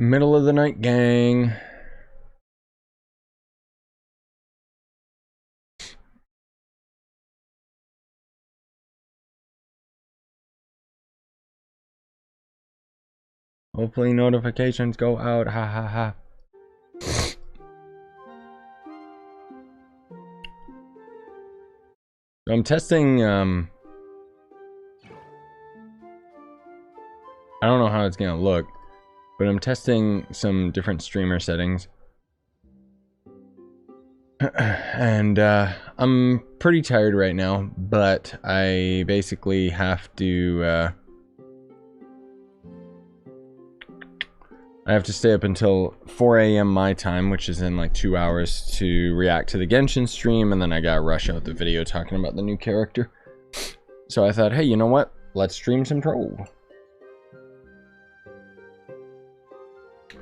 Middle of the night, gang. Hopefully notifications go out. Ha ha ha. I'm testing I don't know how it's gonna look, but I'm testing some different streamer settings. And I'm pretty tired right now, but I basically have to stay up until 4 a.m. my time, which is in like 2 hours, to react to the Genshin stream, and then I gotta rush out the video talking about the new character. So I thought, hey, you know what? Let's stream some Trove.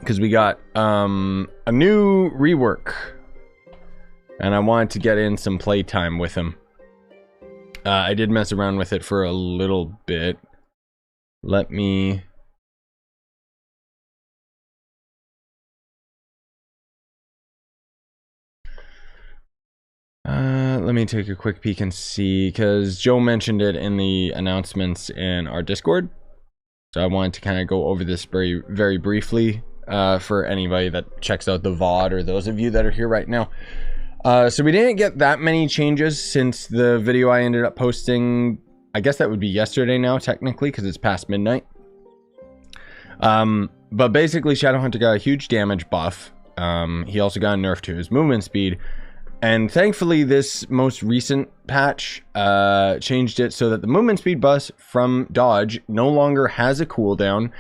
Because we got a new rework, and I wanted to get in some playtime with him. I did mess around with it for a little bit. Let me... let me take a quick peek and see, because Joe mentioned it in the announcements in our Discord. So I wanted to kind of go over this very, very briefly for anybody that checks out the VOD, or those of you that are here right now. So we didn't get that many changes since the video I ended up posting. I guess that would be yesterday now, technically, because it's past midnight. But basically, Shadowhunter got a huge damage buff. He also got a nerf to his movement speed. And thankfully, this most recent patch changed it so that the movement speed buff from dodge no longer has a cooldown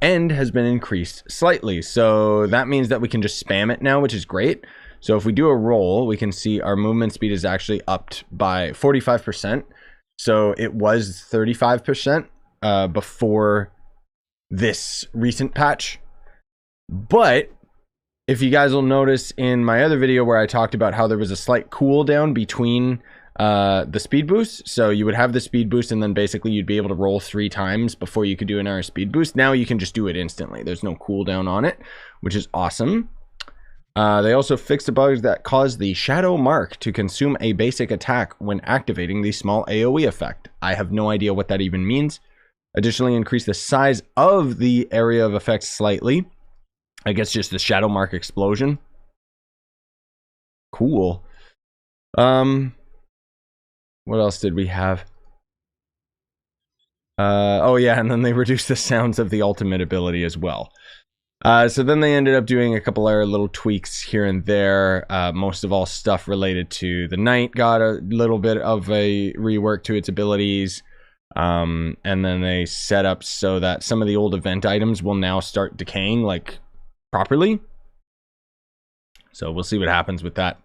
and has been increased slightly. So that means that we can just spam it now, which is great. So if we do a roll, we can see our movement speed is actually upped by 45%. So it was 35% before this recent patch. But if you guys will notice in my other video where I talked about how there was a slight cooldown between the speed boost. So you would have the speed boost, and then basically you'd be able to roll 3 times before you could do another speed boost. Now you can just do it instantly. There's no cooldown on it, which is awesome. They also fixed a bug that caused the Shadow Mark to consume a basic attack when activating the small AoE effect. I have no idea what that even means. Additionally, increased the size of the area of effect slightly. I guess just the Shadow Mark explosion. Cool. What else did we have? Oh yeah, and then they reduced the sounds of the ultimate ability as well. So then they ended up doing a couple other little tweaks here and there. Most of all stuff related to the Knight got a little bit of a rework to its abilities. And then they set up so that some of the old event items will now start decaying, like, properly. So we'll see what happens with that.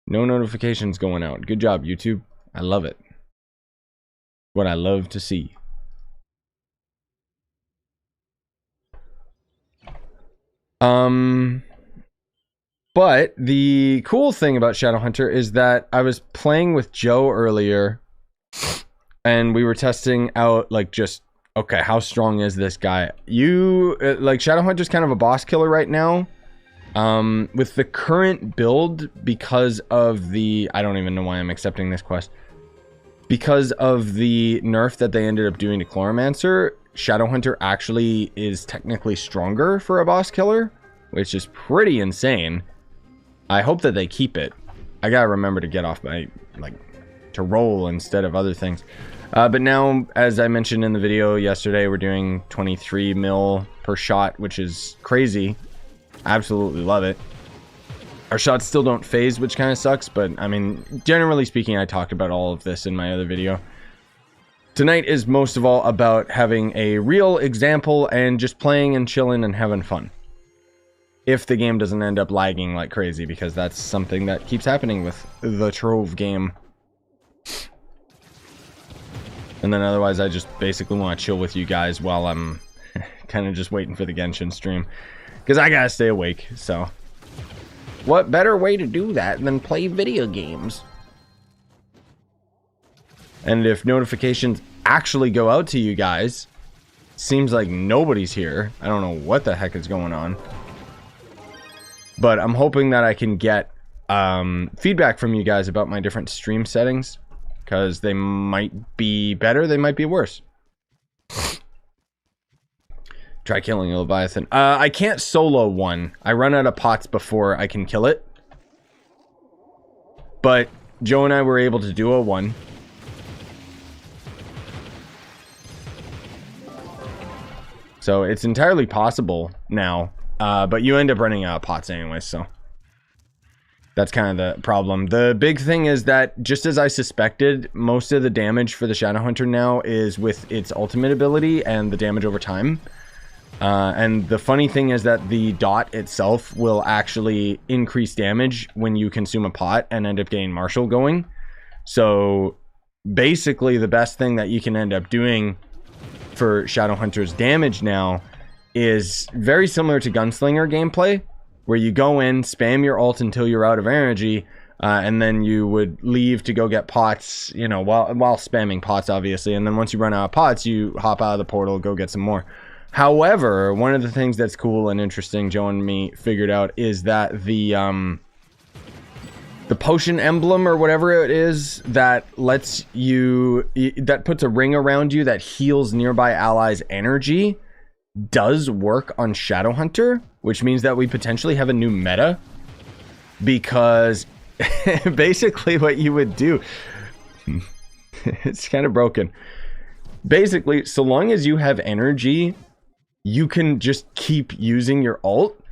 No notifications going out. Good job, YouTube. I love it. What I love to see. But the cool thing about Shadowhunter is that I was playing with Joe earlier, and we were testing out, like, just, okay, how strong is this guy? Like, Shadowhunter's kind of a boss killer right now. With the current build, because of the... I don't even know why I'm accepting this quest. Because of the nerf that they ended up doing to Chloromancer, Shadowhunter actually is technically stronger for a boss killer, which is pretty insane. I hope that they keep it. I gotta remember to get off my... like, to roll instead of other things. But now, as I mentioned in the video yesterday, we're doing 23 mil per shot, which is crazy. Absolutely love it. Our shots still don't phase, which kind of sucks, but I mean, generally speaking, I talked about all of this in my other video. Tonight is most of all about having a real example and just playing and chilling and having fun. If the game doesn't end up lagging like crazy, because that's something that keeps happening with the Trove game. And then otherwise, I just basically want to chill with you guys while I'm kind of just waiting for the Genshin stream. Because I gotta stay awake, so. What better way to do that than play video games? And if notifications actually go out to you guys, seems like nobody's here. I don't know what the heck is going on. But I'm hoping that I can get feedback from you guys about my different stream settings, because they might be better, they might be worse. Try killing a Leviathan. I can't solo one. I run out of pots before I can kill it. But Joe and I were able to do a one. So it's entirely possible now. But you end up running out of pots anyway, so that's kind of the problem. The big thing is that, just as I suspected, most of the damage for the Shadowhunter now is with its ultimate ability and the damage over time. And the funny thing is that the dot itself will actually increase damage when you consume a pot and end up getting Martial going. So basically the best thing that you can end up doing for Shadowhunter's damage now is very similar to Gunslinger gameplay, where you go in, spam your ult until you're out of energy, and then you would leave to go get pots, you know, while spamming pots, obviously. And then once you run out of pots, you hop out of the portal, go get some more. However, one of the things that's cool and interesting Joe and me figured out is that the potion emblem or whatever it is that lets you, that puts a ring around you that heals nearby allies' energy, does work on Shadowhunter, which means that we potentially have a new meta, because basically what you would do, it's kind of broken. Basically, so long as you have energy, you can just keep using your ult.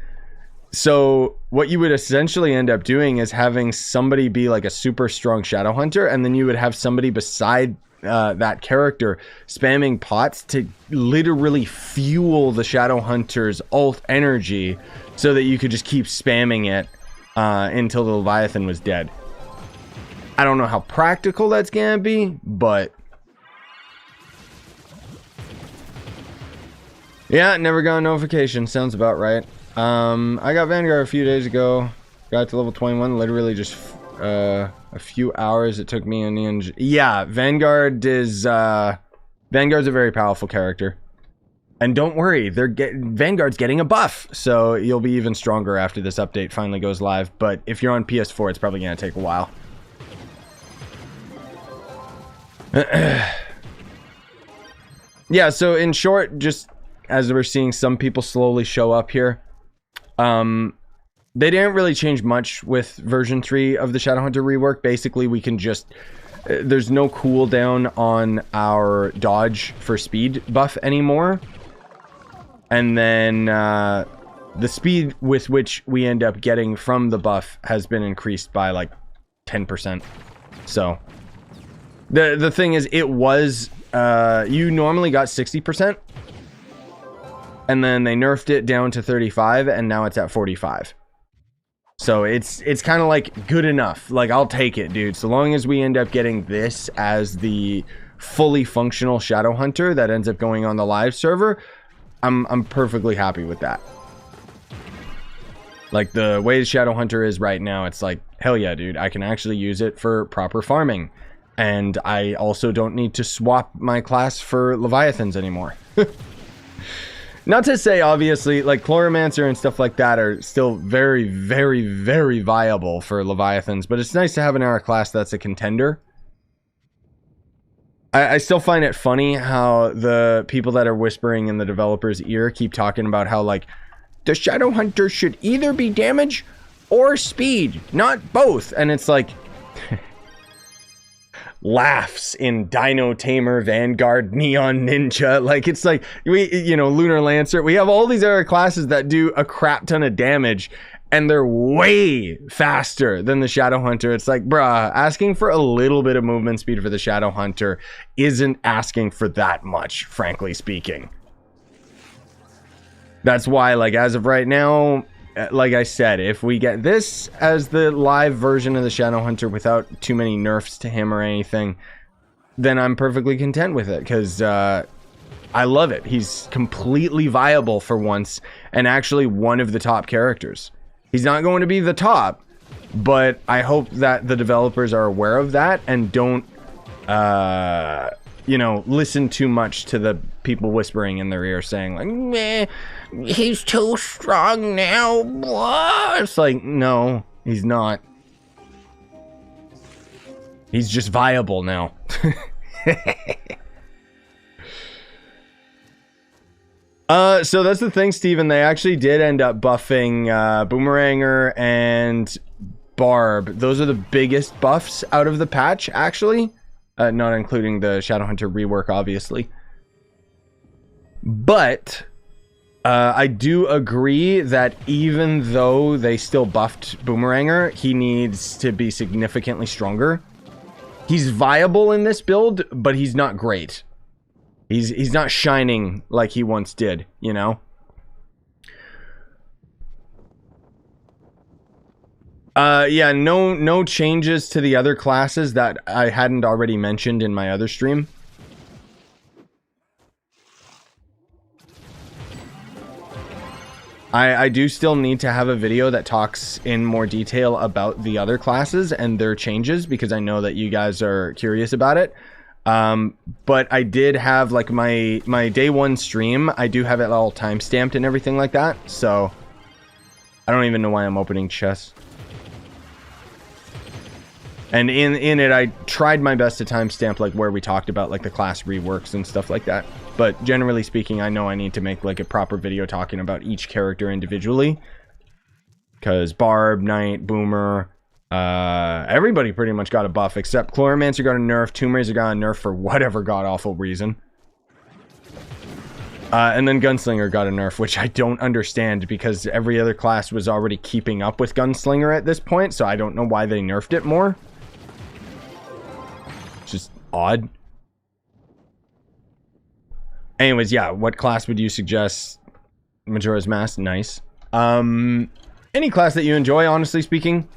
So what you would essentially end up doing is having somebody be like a super strong Shadowhunter, and then you would have somebody beside that character spamming pots to literally fuel the Shadowhunter's ult energy, so that you could just keep spamming it until the Leviathan was dead. I don't know how practical that's gonna be, but yeah, never got a notification. Sounds about right. I got Vanguard a few days ago. Got to level 21, literally just a few hours it took me in the yeah, Vanguard is Vanguard's a very powerful character. And don't worry, Vanguard's getting a buff, so you'll be even stronger after this update finally goes live. But if you're on PS4, it's probably gonna take a while. Yeah, so in short, just as we're seeing some people slowly show up here, they didn't really change much with version 3 of the Shadowhunter rework. Basically, we can just, there's no cooldown on our dodge for speed buff anymore. And then the speed with which we end up getting from the buff has been increased by like 10%. So the thing is, it was you normally got 60%. And then they nerfed it down to 35, and now it's at 45. So it's kind of like good enough. Like, I'll take it, dude. So long as we end up getting this as the fully functional Shadowhunter that ends up going on the live server, I'm perfectly happy with that. Like, the way Shadowhunter is right now, it's like, hell yeah, dude. I can actually use it for proper farming. And I also don't need to swap my class for Leviathans anymore. Not to say, obviously, like, Chloromancer and stuff like that are still very, very, very viable for Leviathans, but it's nice to have an era class that's a contender. I still find it funny how the people that are whispering in the developer's ear keep talking about how, like, the Shadowhunter should either be damage or speed, not both. And it's like... laughs in Dino Tamer, Vanguard, Neon Ninja. Like, it's like, you know, Lunar Lancer. We have all these other classes that do a crap ton of damage, and they're way faster than the Shadowhunter. It's like, bruh, asking for a little bit of movement speed for the Shadowhunter isn't asking for that much, frankly speaking. That's why, like, as of right now, like I said, if we get this as the live version of the Shadowhunter without too many nerfs to him or anything, then I'm perfectly content with it, because I love it. He's completely viable for once, and actually one of the top characters. He's not going to be the top, but I hope that the developers are aware of that and don't you know, listen too much to the people whispering in their ear saying like, meh, he's too strong now. Blah. It's like, no, he's not. He's just viable now. So that's the thing, Steven. They actually did end up buffing Boomeranger and Barb. Those are the biggest buffs out of the patch, actually. Not including the Shadowhunter rework, obviously. But I do agree that even though they still buffed Boomeranger, he needs to be significantly stronger. He's viable in this build, but he's not great. He's not shining like he once did, you know? Yeah, no changes to the other classes that I hadn't already mentioned in my other stream. I do still need to have a video that talks in more detail about the other classes and their changes, because I know that you guys are curious about it. But I did have like my day one stream. I do have it all timestamped and everything like that. So I don't even know why I'm opening chests. And in it, I tried my best to timestamp like where we talked about like the class reworks and stuff like that. But generally speaking, I know I need to make like a proper video talking about each character individually. Because Barb, Knight, Boomer, everybody pretty much got a buff except Chloromancer got a nerf, Tomb Raiser got a nerf for whatever god-awful reason. And then Gunslinger got a nerf, which I don't understand because every other class was already keeping up with Gunslinger at this point, so I don't know why they nerfed it more. Just odd. Anyways, yeah, what class would you suggest? Majora's Mask, nice. Any class that you enjoy, honestly speaking.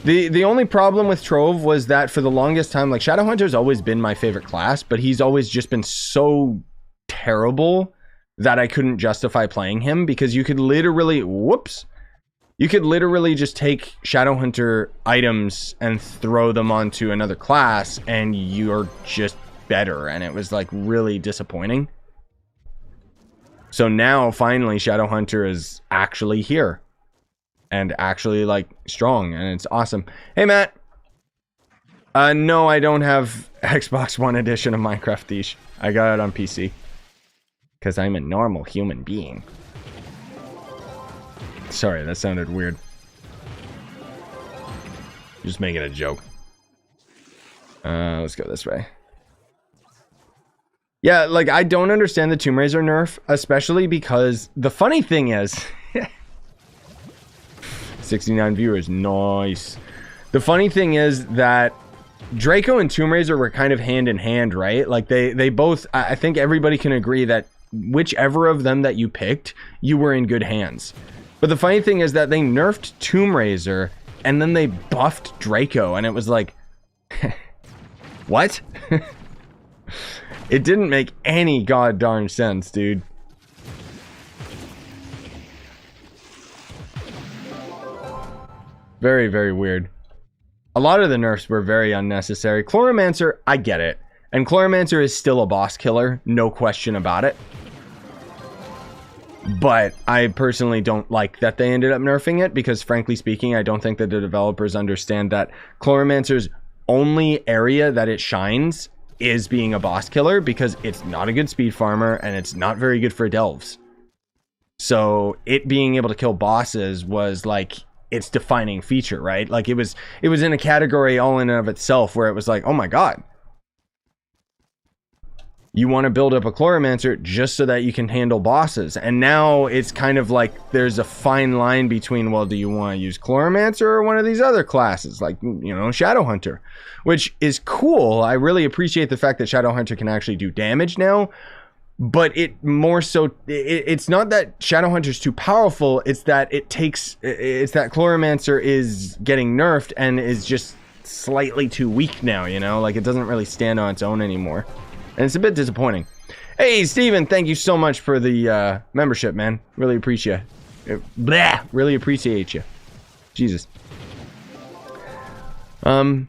The only problem with Trove was that for the longest time, like, Shadowhunter's always been my favorite class, but he's always just been so terrible that I couldn't justify playing him, because you could literally, you could literally just take Shadowhunter items and throw them onto another class and you're just better, and it was like really disappointing. So now finally Shadowhunter is actually here and actually like strong, and it's awesome. Hey Matt. No, I don't have Xbox One edition of Minecraft Thiesh. I got it on PC because I'm a normal human being. Sorry, that sounded weird. Just making a joke. Let's go this way. Yeah, like, I don't understand the Tomb Raiser nerf, especially because the funny thing is... 69 viewers, nice. The funny thing is that Draco and Tomb Raiser were kind of hand in hand, right? Like, they both... I think everybody can agree that whichever of them that you picked, you were in good hands. But the funny thing is that they nerfed Tomb Raiser, and then they buffed Draco, and it was like... what? It didn't make any goddamn sense, dude. Very, very weird. A lot of the nerfs were very unnecessary. Chloromancer, I get it. And Chloromancer is still a boss killer, no question about it. But I personally don't like that they ended up nerfing it, because frankly speaking, I don't think that the developers understand that Chloromancer's only area that it shines is being a boss killer, because it's not a good speed farmer and it's not very good for delves. So it being able to kill bosses was like its defining feature, right? Like it was in a category all in and of itself where it was like, oh my god, you want to build up a Chloromancer just so that you can handle bosses. And now it's kind of like there's a fine line between, well, do you want to use Chloromancer or one of these other classes, like, you know, Shadowhunter, which is cool. I really appreciate the fact that Shadowhunter can actually do damage now, but it more so, it's not that Shadowhunter's too powerful, it's that it's that Chloromancer is getting nerfed and is just slightly too weak now, you know, like it doesn't really stand on its own anymore. And it's a bit disappointing. Hey, Steven, thank you so much for the membership, man. Really appreciate it. Really appreciate you. Jesus. Do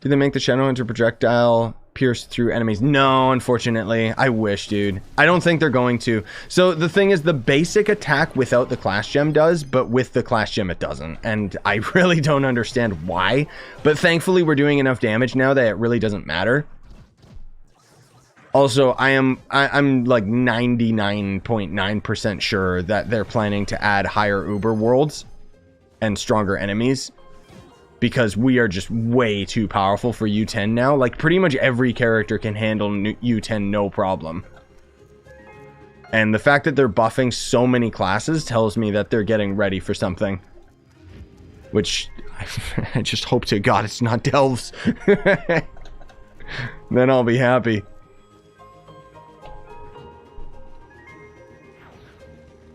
they make the Shadowhunter projectile pierce through enemies. No, unfortunately. I wish, dude. I don't think they're going to. So the thing is, the basic attack without the class gem does, but with the class gem it doesn't. And I really don't understand why. But thankfully we're doing enough damage now that it really doesn't matter. Also, I'm like 99.9% sure that they're planning to add higher Uber worlds and stronger enemies, because we are just way too powerful for U10 now. Like, pretty much every character can handle U10 no problem. And the fact that they're buffing so many classes tells me that they're getting ready for something. Which, I just hope to God it's not Delves. Then I'll be happy.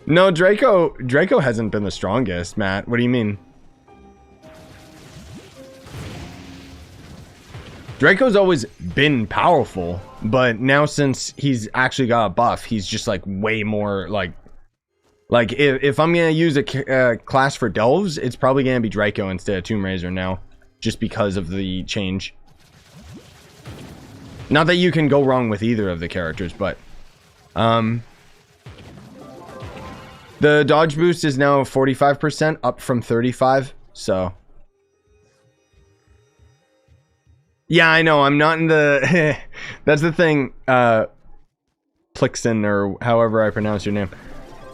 No, Draco hasn't been the strongest, Matt. What do you mean? Draco's always been powerful, but now since he's actually got a buff, he's just like way more like if I'm gonna use a class for Delves, it's probably gonna be Draco instead of Tomb Raiser now, just because of the change. Not that you can go wrong with either of the characters, but the dodge boost is now 45%, up from 35, so. Yeah, I know, I'm not in the... That's the thing, Plixen, or however I pronounce your name.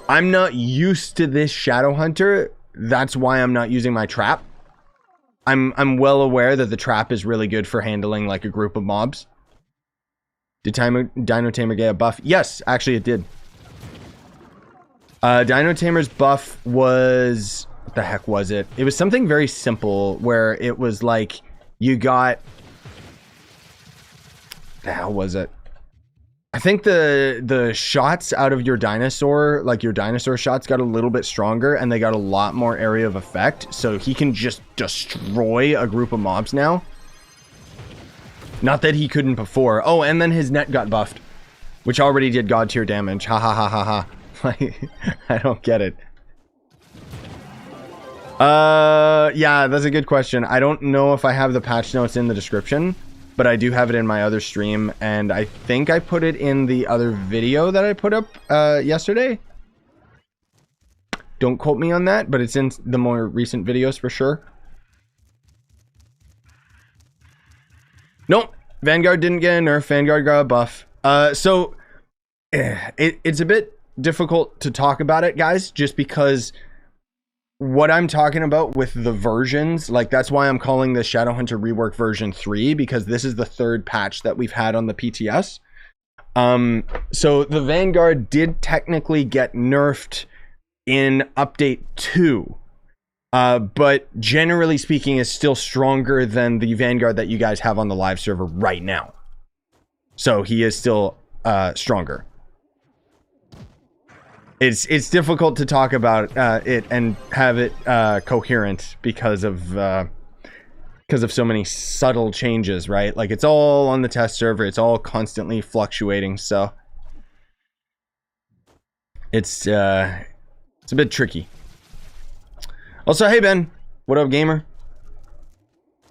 I'm not used to this Shadow Hunter, that's why I'm not using my trap. I'm well aware that the trap is really good for handling, like, a group of mobs. Did Dino Tamer get a buff? Yes, actually it did. Dino Tamer's buff was... What the heck was it? It was something very simple, where it was like, you got... The hell was it? I think the shots out of your dinosaur, like your dinosaur shots, got a little bit stronger, and they got a lot more area of effect, so he can just destroy a group of mobs now. Not that he couldn't before. Oh, and then his net got buffed, which already did god tier damage. Ha ha ha ha ha. I don't get it. Yeah, that's a good question. I don't know if I have the patch notes in the description, but I do have it in my other stream, and I think I put it in the other video that I put up yesterday. Don't quote me on that, but it's in the more recent videos for sure. Nope, Vanguard didn't get a nerf. Vanguard got a buff. So it's a bit difficult to talk about it, guys, just because what I'm talking about with the versions, like, that's why I'm calling this Shadowhunter Rework version 3, because this is the third patch that we've had on the PTS. So the Vanguard did technically get nerfed in update 2, but generally speaking is still stronger than the Vanguard that you guys have on the live server right now. So he is still stronger. It's difficult to talk about it and have it coherent because of so many subtle changes, right? Like, it's all on the test server, it's all constantly fluctuating, so it's a bit tricky. Also, hey Ben, what up, gamer?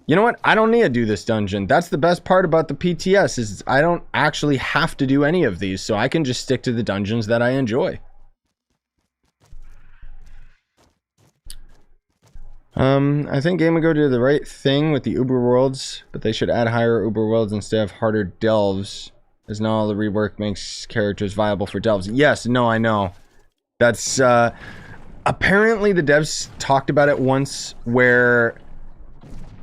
You know what? I don't need to do this dungeon. That's the best part about the PTS, is I don't actually have to do any of these, so I can just stick to the dungeons that I enjoy. I think Gamago did the right thing with the Uber Worlds, but they should add higher Uber Worlds instead of harder Delves, as not all the rework makes characters viable for Delves. Yes, no, I know. That's, apparently the devs talked about it once, where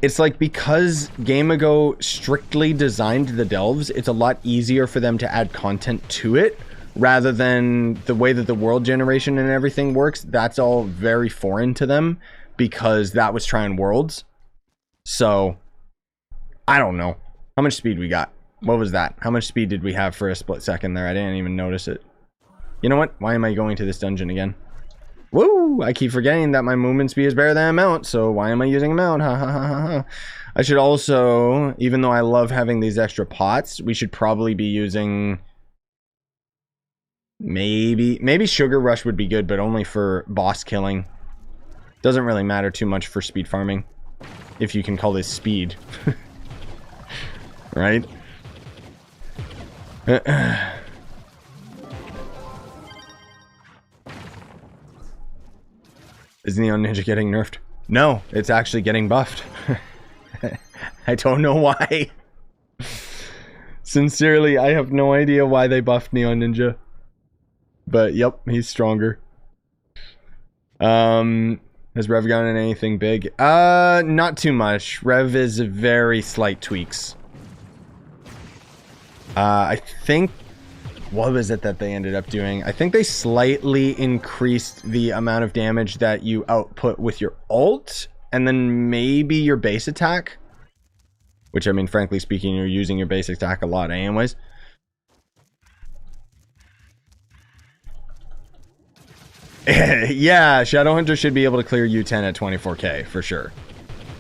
it's like, because Gamago strictly designed the Delves, it's a lot easier for them to add content to it, rather than the way that the world generation and everything works. That's all very foreign to them, because that was trying worlds. So I don't know how much speed we got. What was that? How much speed did we have for a split second there? I didn't even notice it. You know what? Why am I going to this dungeon again? Woo! I keep forgetting that my movement speed is better than a mount, so why am I using a mount? Ha ha ha ha ha. I should also, even though I love having these extra pots, we should probably be using... Maybe Sugar Rush would be good, but only for boss killing. Doesn't really matter too much for speed farming, if you can call this speed. Right? Is Neon Ninja getting nerfed? No, it's actually getting buffed. I don't know why. Sincerely, I have no idea why they buffed Neon Ninja. But yep, he's stronger. Has Rev gotten anything big? Not too much. Rev is very slight tweaks. I think, what was it that they ended up doing? I think they slightly increased the amount of damage that you output with your ult, and then maybe your base attack. Which, I mean, frankly speaking, you're using your base attack a lot anyways. Yeah, Shadowhunter should be able to clear U10 at 24k, for sure.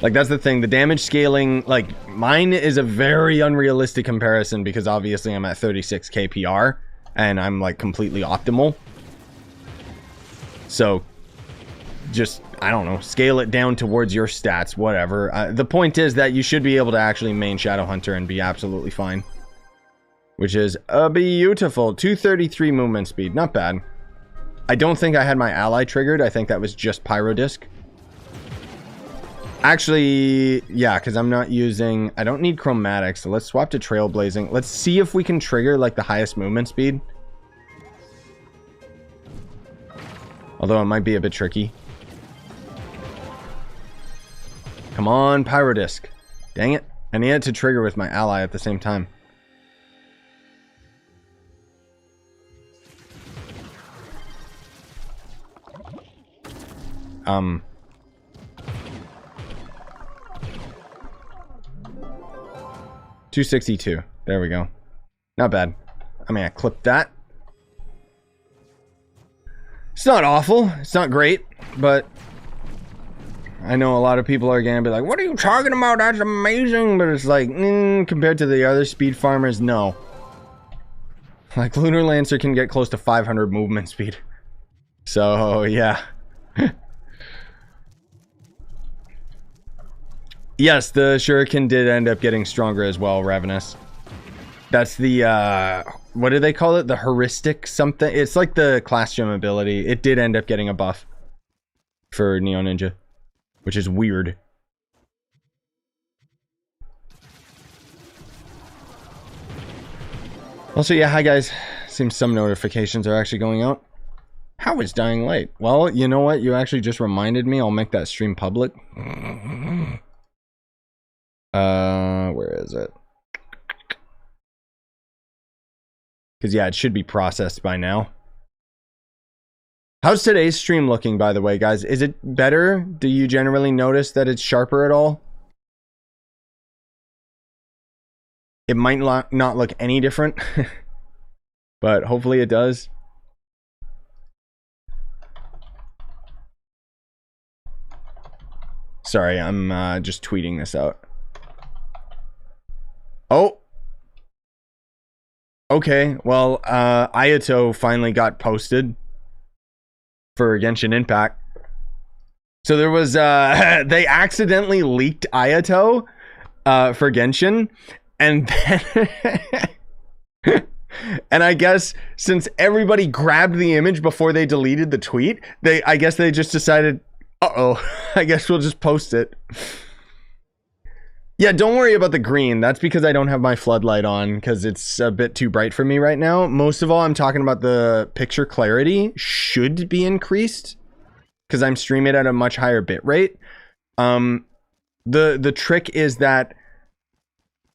Like, that's the thing. The damage scaling, like, mine is a very unrealistic comparison because obviously I'm at 36k PR and I'm, like, completely optimal. So, just, I don't know, scale it down towards your stats, whatever. The point is that you should be able to actually main Shadowhunter and be absolutely fine. Which is beautiful. 233 movement speed, not bad. I don't think I had my ally triggered. I think that was just Pyro Disc. Actually, yeah, because I'm not using... I don't need Chromatic, so let's swap to Trailblazing. Let's see if we can trigger, like, the highest movement speed. Although it might be a bit tricky. Come on, Pyro Disc. Dang it. I need it to trigger with my ally at the same time. $262. There we go. Not bad. I mean, I clipped that. It's not awful. It's not great, but I know a lot of people are gonna be like, what are you talking about? That's amazing. But it's like, compared to the other speed farmers, no. Like, Lunar Lancer can get close to 500 movement speed. So, yeah. Yes, the Shuriken did end up getting stronger as well, Ravenous. That's the, what do they call it? The heuristic something? It's like the class gem ability. It did end up getting a buff for Neo Ninja, which is weird. Also, yeah, hi guys. Seems some notifications are actually going out. How is Dying Light? Well, you know what? You actually just reminded me. I'll make that stream public. Where is it? Because, yeah, it should be processed by now. How's today's stream looking, by the way, guys? Is it better? Do you generally notice that it's sharper at all? It might not look any different, but hopefully it does. Sorry, I'm just tweeting this out. Oh! Okay, well, Ayato finally got posted for Genshin Impact. So there was, they accidentally leaked Ayato for Genshin, and then, and I guess since everybody grabbed the image before they deleted the tweet, I guess they just decided, uh-oh, I guess we'll just post it. Yeah, don't worry about the green. That's because I don't have my floodlight on because it's a bit too bright for me right now. Most of all, I'm talking about the picture clarity should be increased because I'm streaming it at a much higher bit rate. The trick is that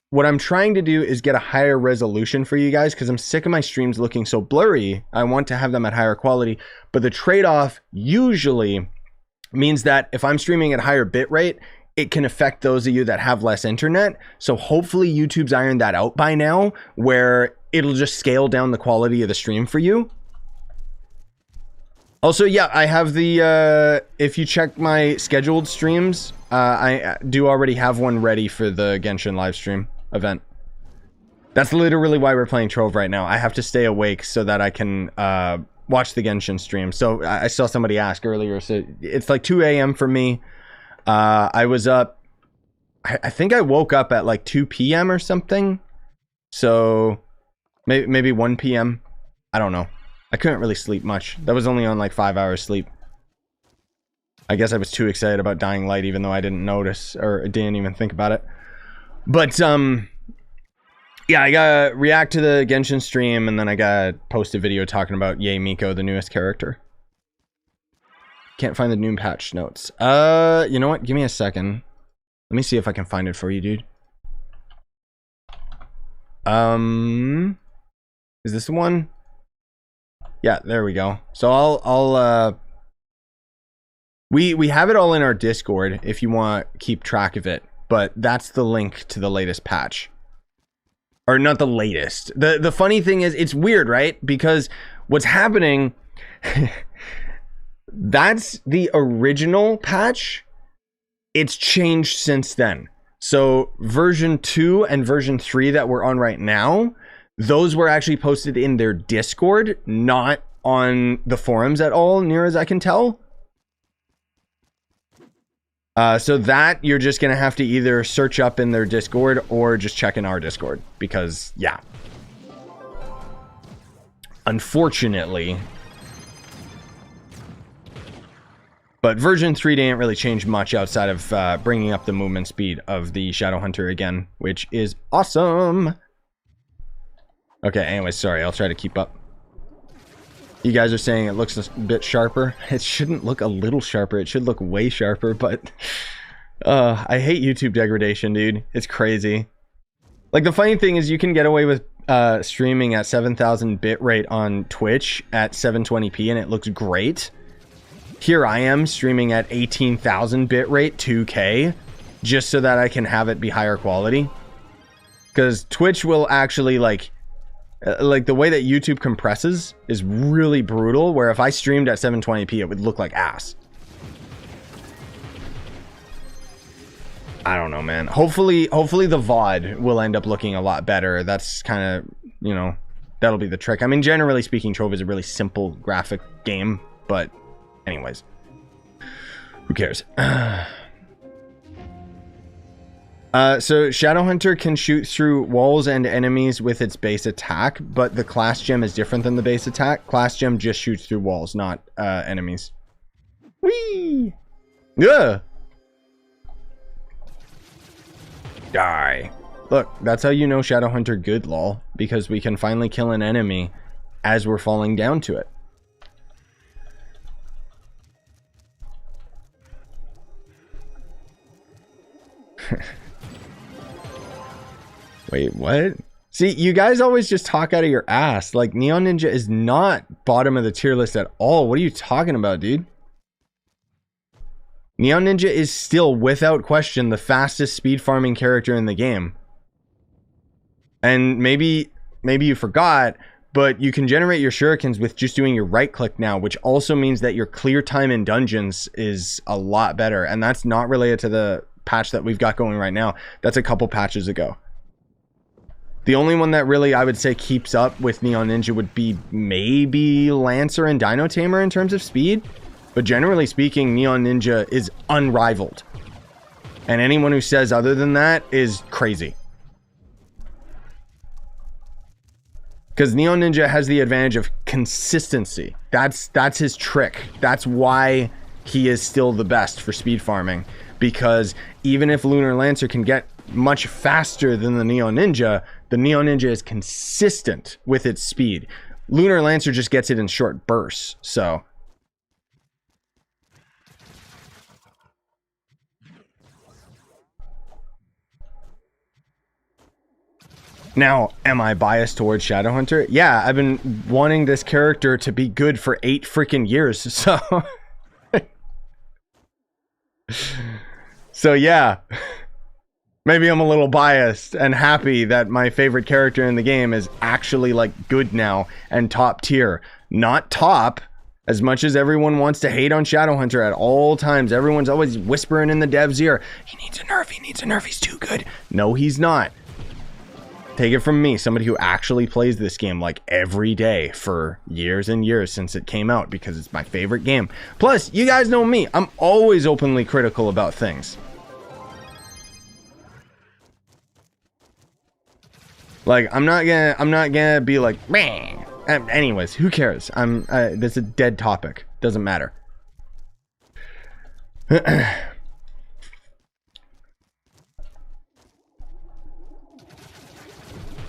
what I'm trying to do is get a higher resolution for you guys because I'm sick of my streams looking so blurry. I want to have them at higher quality, but the trade-off usually means that if I'm streaming at higher bit rate, it can affect those of you that have less internet. So hopefully YouTube's ironed that out by now, where it'll just scale down the quality of the stream for you. Also, yeah, I have the, if you check my scheduled streams, I do already have one ready for the Genshin livestream event. That's literally why we're playing Trove right now. I have to stay awake so that I can watch the Genshin stream. So I saw somebody ask earlier, so it's like 2 a.m. for me. I was up, I think I woke up at like 2 p.m. or something. So Maybe 1 p.m. I don't know. I couldn't really sleep much. That was only on like 5 hours sleep. I guess I was too excited about Dying Light, even though I didn't notice or didn't even think about it. But yeah, I gotta react to the Genshin stream, and then I gotta post a video talking about Yay Miko, the newest character. Can't find the new patch notes. You know what? Give me a second. Let me see if I can find it for you, dude. Is this the one? Yeah, there we go. So we have it all in our Discord if you want to keep track of it, but that's the link to the latest patch. Or not the latest. The funny thing is, it's weird, right? Because what's happening, that's the original patch. It's changed since then. So version 2 and version 3 that we're on right now, those were actually posted in their Discord, not on the forums at all, near as I can tell. So that you're just gonna have to either search up in their Discord or just check in our Discord, because yeah, unfortunately. But version 3 didn't really change much outside of bringing up the movement speed of the Shadowhunter again, which is awesome. Okay, anyway, sorry, I'll try to keep up. You guys are saying it looks a bit sharper. It shouldn't look a little sharper. It should look way sharper, but I hate YouTube degradation, dude. It's crazy. Like, the funny thing is you can get away with streaming at 7,000 bitrate on Twitch at 720p and it looks great. Here I am streaming at 18,000 bitrate 2K just so that I can have it be higher quality. Because Twitch will actually like the way that YouTube compresses is really brutal, where if I streamed at 720p it would look like ass. I don't know, man. Hopefully the VOD will end up looking a lot better. That's kind of, you know, that'll be the trick. I mean, generally speaking, Trove is a really simple graphic game, but anyways, who cares? So Shadowhunter can shoot through walls and enemies with its base attack, but the class gem is different than the base attack. Class gem just shoots through walls, not enemies. Whee! Yeah. Die. Look, that's how you know Shadowhunter good, lol, because we can finally kill an enemy as we're falling down to it. Wait, what? See, you guys always just talk out of your ass. Like, Neon Ninja is not bottom of the tier list at all. What are you talking about, dude? Neon Ninja is still, without question, the fastest speed farming character in the game. And maybe you forgot, but you can generate your shurikens with just doing your right click now, which also means that your clear time in dungeons is a lot better. And that's not related to the patch that we've got going right now. That's a couple patches ago. The only one that really, I would say, keeps up with Neon Ninja would be maybe Lancer and Dino Tamer in terms of speed. But generally speaking, Neon Ninja is unrivaled. And anyone who says other than that is crazy. Because Neon Ninja has the advantage of consistency. That's his trick. That's why he is still the best for speed farming. Because even if Lunar Lancer can get much faster than the Neon Ninja is consistent with its speed. Lunar Lancer just gets it in short bursts, so. Now, am I biased towards Shadowhunter? Yeah, I've been wanting this character to be good for 8 freaking years, so. So yeah. Maybe I'm a little biased and happy that my favorite character in the game is actually like good now and top tier. Not top, as much as everyone wants to hate on Shadowhunter at all times. Everyone's always whispering in the dev's ear, he needs a nerf, he's too good. No, he's not. Take it from me, somebody who actually plays this game like every day for years and years since it came out, because it's my favorite game. Plus, you guys know me, I'm always openly critical about things. Like, I'm not gonna be like, man. Anyways, who cares? This is a dead topic. Doesn't matter.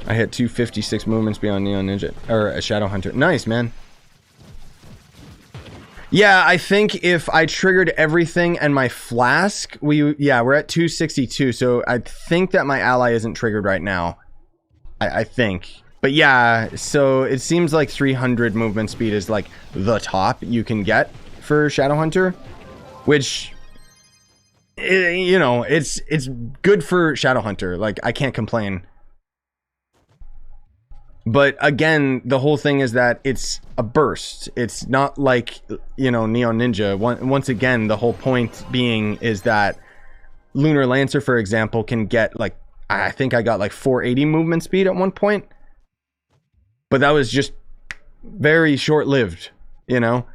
I hit 256 movements beyond Neon Ninja or a Shadow Hunter. Nice, man. Yeah, I think if I triggered everything and my flask, we're at 262. So I think that my ally isn't triggered right now. I think. But yeah, so it seems like 300 movement speed is like the top you can get for Shadow Hunter, which, you know, it's good for Shadow Hunter. Like, I can't complain. But again, the whole thing is that it's a burst. It's not like, you know, Neon Ninja. Once again, the whole point being is that Lunar Lancer, for example, can get like, I think I got like 480 movement speed at one point. But that was just very short-lived, you know?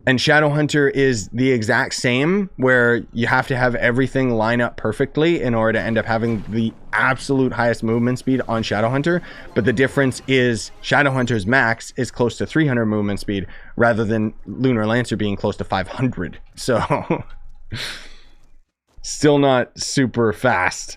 And Shadow Hunter is the exact same, where you have to have everything line up perfectly in order to end up having the absolute highest movement speed on Shadow Hunter. But the difference is Shadow Hunter's max is close to 300 movement speed rather than Lunar Lancer being close to 500. So still not super fast.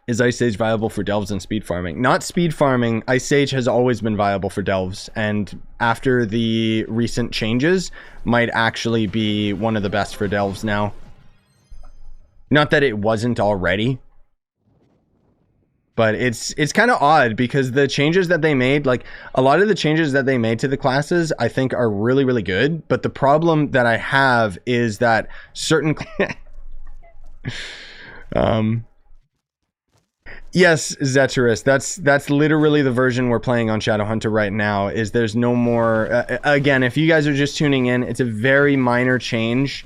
Is Ice Age viable for delves and speed farming? Not speed farming. Ice Age has always been viable for delves, and after the recent changes, might actually be one of the best for delves now. Not that it wasn't already, but it's kind of odd because the changes that they made, like a lot of the changes that they made to the classes, I think are really, really good. But the problem that I have is that certain yes, Zeterus, that's literally the version we're playing on Shadow Hunter right now. Is there's no more again, if you guys are just tuning in, it's a very minor change.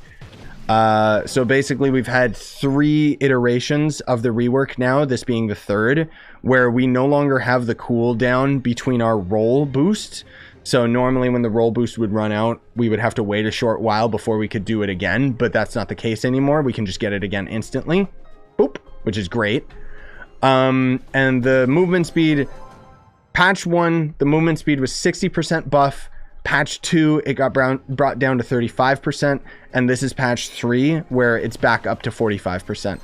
So basically we've had 3 iterations of the rework now, this being the 3rd, where we no longer have the cooldown between our roll boost. So normally when the roll boost would run out, we would have to wait a short while before we could do it again, but that's not the case anymore. We can just get it again instantly. Boop, which is great. And the movement speed, patch 1, the movement speed was 60% buff. Patch 2, it got brought down to 35%. And this is patch 3, where it's back up to 45%.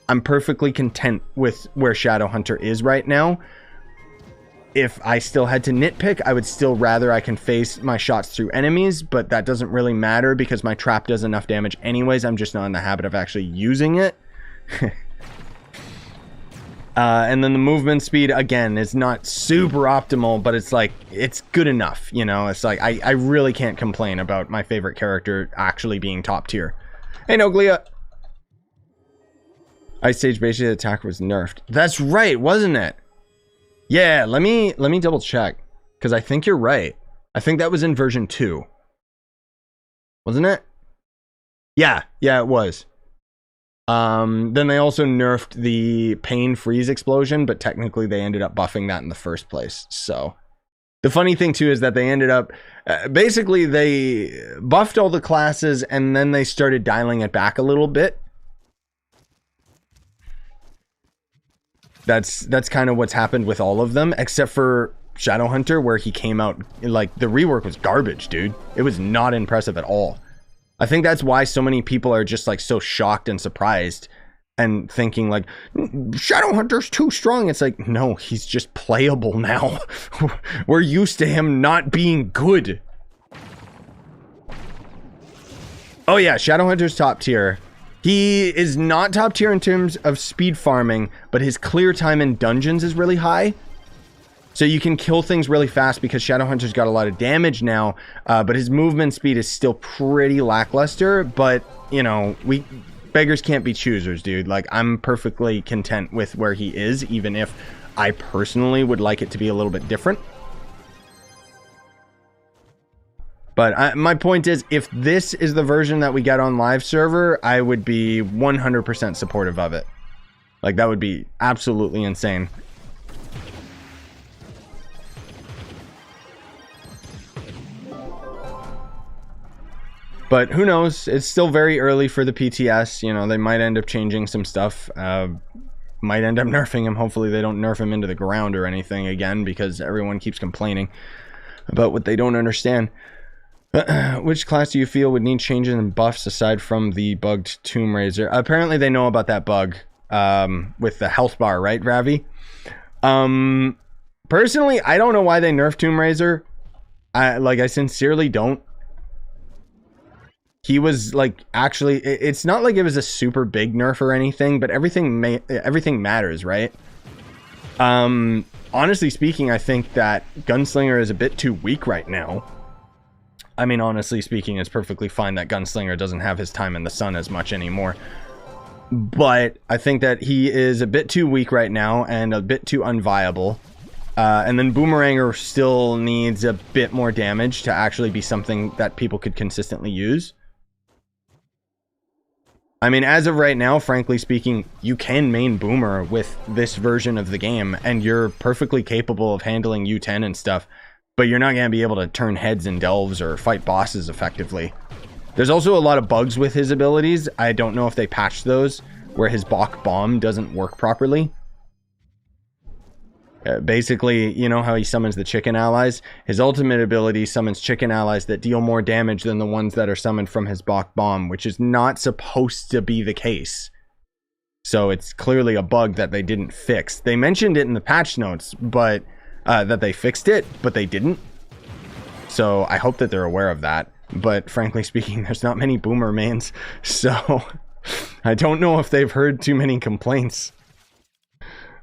I'm perfectly content with where Shadow Hunter is right now. If I still had to nitpick, I would still rather I can face my shots through enemies, but that doesn't really matter because my trap does enough damage anyways. I'm just not in the habit of actually using it. And then the movement speed, again, is not super optimal, but it's like, it's good enough, you know? It's like, I really can't complain about my favorite character actually being top tier. Hey, Noglia! Ice Age basically attack was nerfed. That's right, wasn't it? Yeah, let me double check, because I think you're right. I think that was in version 2. Wasn't it? Yeah, it was. Then they also nerfed the pain freeze explosion, but technically they ended up buffing that in the first place. So the funny thing too is that they ended up basically they buffed all the classes and then they started dialing it back a little bit. That's kind of what's happened with all of them, except for Shadow Hunter, where he came out like the rework was garbage, dude. It was not impressive at all. I think that's why so many people are just like so shocked and surprised and thinking like, Shadow Hunter's too strong. It's like, no, he's just playable now. We're used to him not being good. Oh yeah, Shadow Hunter's top tier. He is not top tier in terms of speed farming, but his clear time in dungeons is really high. So you can kill things really fast because Shadow Hunter's got a lot of damage now, but his movement speed is still pretty lackluster. But, you know, beggars can't be choosers, dude. Like, I'm perfectly content with where he is, even if I personally would like it to be a little bit different. But my point is, if this is the version that we get on live server, I would be 100% supportive of it. Like, that would be absolutely insane. But who knows? It's still very early for the PTS. You know, they might end up changing some stuff. might end up nerfing him. Hopefully they don't nerf him into the ground or anything again, because everyone keeps complaining about what they don't understand. Which class do you feel would need changes and buffs aside from the bugged Tomb Raiser? Apparently they know about that bug with the health bar, right, Ravi? Personally, I don't know why they nerfed Tomb Raiser. I sincerely don't. He was like, actually, it's not like it was a super big nerf or anything, but everything matters, right? Honestly speaking, I think that Gunslinger is a bit too weak right now. I mean, honestly speaking, it's perfectly fine that Gunslinger doesn't have his time in the sun as much anymore. But I think that he is a bit too weak right now and a bit too unviable. And then Boomeranger still needs a bit more damage to actually be something that people could consistently use. I mean, as of right now, frankly speaking, you can main Boomer with this version of the game, and you're perfectly capable of handling U10 and stuff, but you're not going to be able to turn heads in delves or fight bosses effectively. There's also a lot of bugs with his abilities. I don't know if they patched those, where his Bach Bomb doesn't work properly. Basically, you know how he summons the chicken allies? His ultimate ability summons chicken allies that deal more damage than the ones that are summoned from his Bach Bomb, which is not supposed to be the case. So it's clearly a bug that they didn't fix. They mentioned it in the patch notes, but that they fixed it, but they didn't. So I hope that they're aware of that. But frankly speaking, there's not many Boomer mains, so I don't know if they've heard too many complaints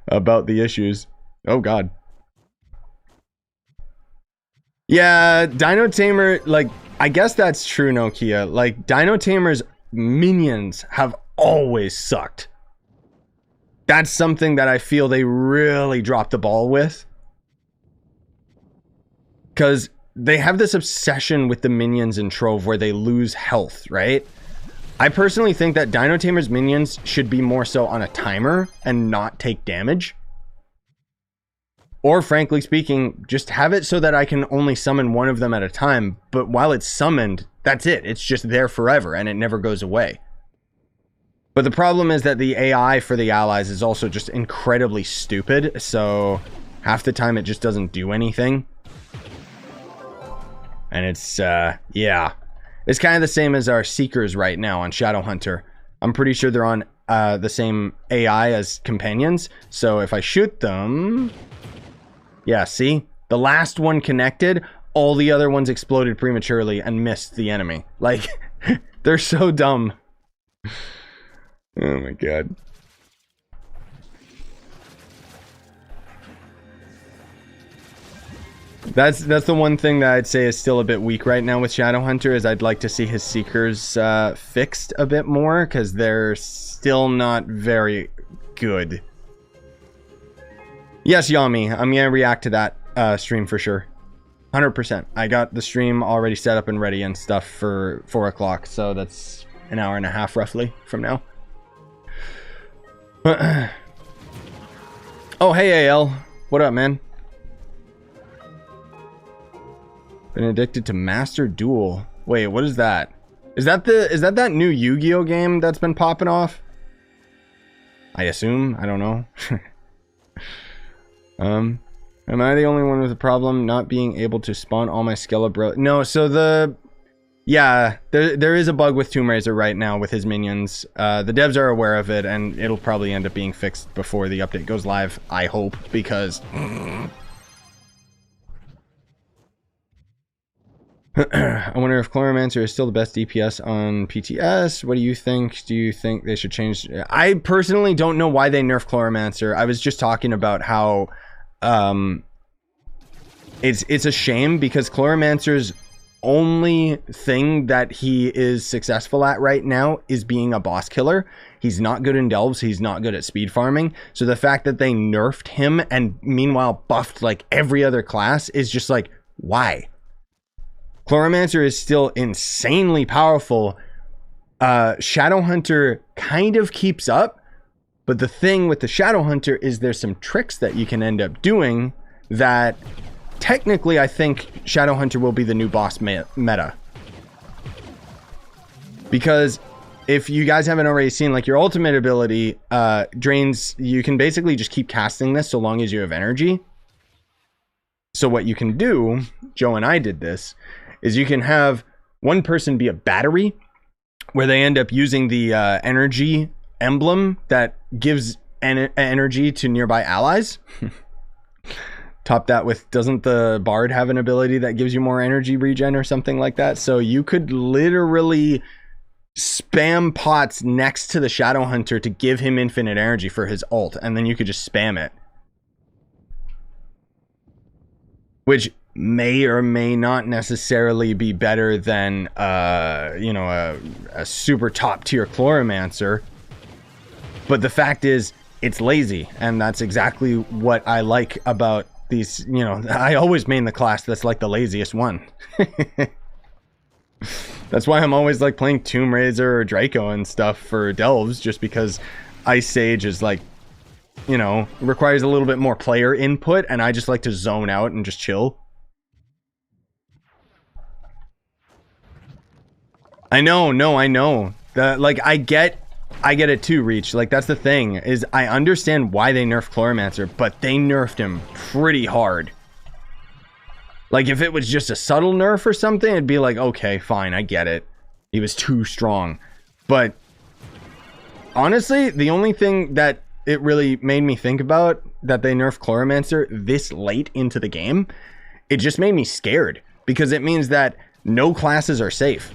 about the issues. Oh god. Yeah, Dino Tamer, like, I guess that's true, Nokia. Like, Dino Tamer's minions have always sucked. That's something that I feel they really dropped the ball with. Because they have this obsession with the minions in Trove where they lose health, right? I personally think that Dino Tamer's minions should be more so on a timer and not take damage. Or, frankly speaking, just have it so that I can only summon one of them at a time, but while it's summoned, that's it. It's just there forever, and it never goes away. But the problem is that the AI for the allies is also just incredibly stupid, so half the time it just doesn't do anything. And it's, yeah. It's kind of the same as our Seekers right now on Shadowhunter. I'm pretty sure they're on the same AI as companions, so if I shoot them... Yeah, see? The last one connected, all the other ones exploded prematurely and missed the enemy. Like, they're so dumb. Oh my god. That's the one thing that I'd say is still a bit weak right now with Shadowhunter, is I'd like to see his Seekers fixed a bit more, because they're still not very good. Yes, Yami, I'm going to react to that stream for sure. 100%. I got the stream already set up and ready and stuff for 4 o'clock, so that's an hour and a half roughly from now. Oh, hey, AL. What up, man? Been addicted to Master Duel. Wait, what is that? Is that that new Yu-Gi-Oh game that's been popping off? I assume. I don't know. Am I the only one with a problem not being able to spawn all my Skelebro? No, so yeah, there is a bug with Tomb Raiser right now with his minions. The devs are aware of it, and it'll probably end up being fixed before the update goes live, I hope, because... I wonder if Chloromancer is still the best DPS on PTS. What do you think? Do you think they should change? I personally don't know why they nerfed Chloromancer. I was just talking about how it's a shame, because Chloromancer's only thing that he is successful at right now is being a boss killer. He's not good in delves. He's not good at speed farming. So the fact that they nerfed him and meanwhile buffed like every other class is just like, why? Chloromancer is still insanely powerful. Shadowhunter kind of keeps up, but the thing with the Shadowhunter is there's some tricks that you can end up doing that technically I think Shadowhunter will be the new boss meta. Because if you guys haven't already seen, like your ultimate ability drains, you can basically just keep casting this so long as you have energy. So what you can do, Joe and I did this, is you can have one person be a battery where they end up using the energy emblem that gives energy to nearby allies. Top that with, doesn't the bard have an ability that gives you more energy regen or something like that? So you could literally spam pots next to the Shadow Hunter to give him infinite energy for his ult, and then you could just spam it, which may or may not necessarily be better than you know, a super top tier Chloromancer. But the fact is, it's lazy, and that's exactly what I like about these. You know, I always main the class that's like the laziest one. That's why I'm always like playing Tomb Raiser or Draco and stuff for delves, just because Ice Sage is like, you know, requires a little bit more player input, and I just like to zone out and just chill. I know, no, I know. Like, I get it too, Reach. Like, that's the thing, is I understand why they nerfed Chloromancer, but they nerfed him pretty hard. Like, if it was just a subtle nerf or something, it'd be like, okay, fine, I get it. He was too strong. But honestly, the only thing that it really made me think about that they nerfed Chloromancer this late into the game, it just made me scared, because it means that no classes are safe.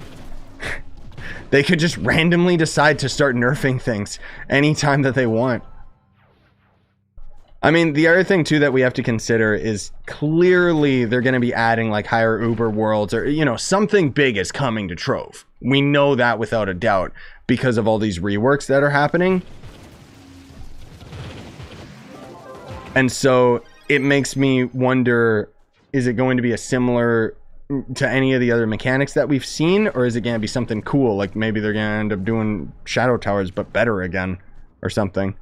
They could just randomly decide to start nerfing things anytime that they want. I mean, the other thing too that we have to consider is clearly they're going to be adding like higher Uber worlds, or, you know, something big is coming to Trove. We know that without a doubt because of all these reworks that are happening. And so it makes me wonder, is it going to be a similar to any of the other mechanics that we've seen, or is it going to be something cool? Like maybe they're going to end up doing Shadow Towers, but better again or something.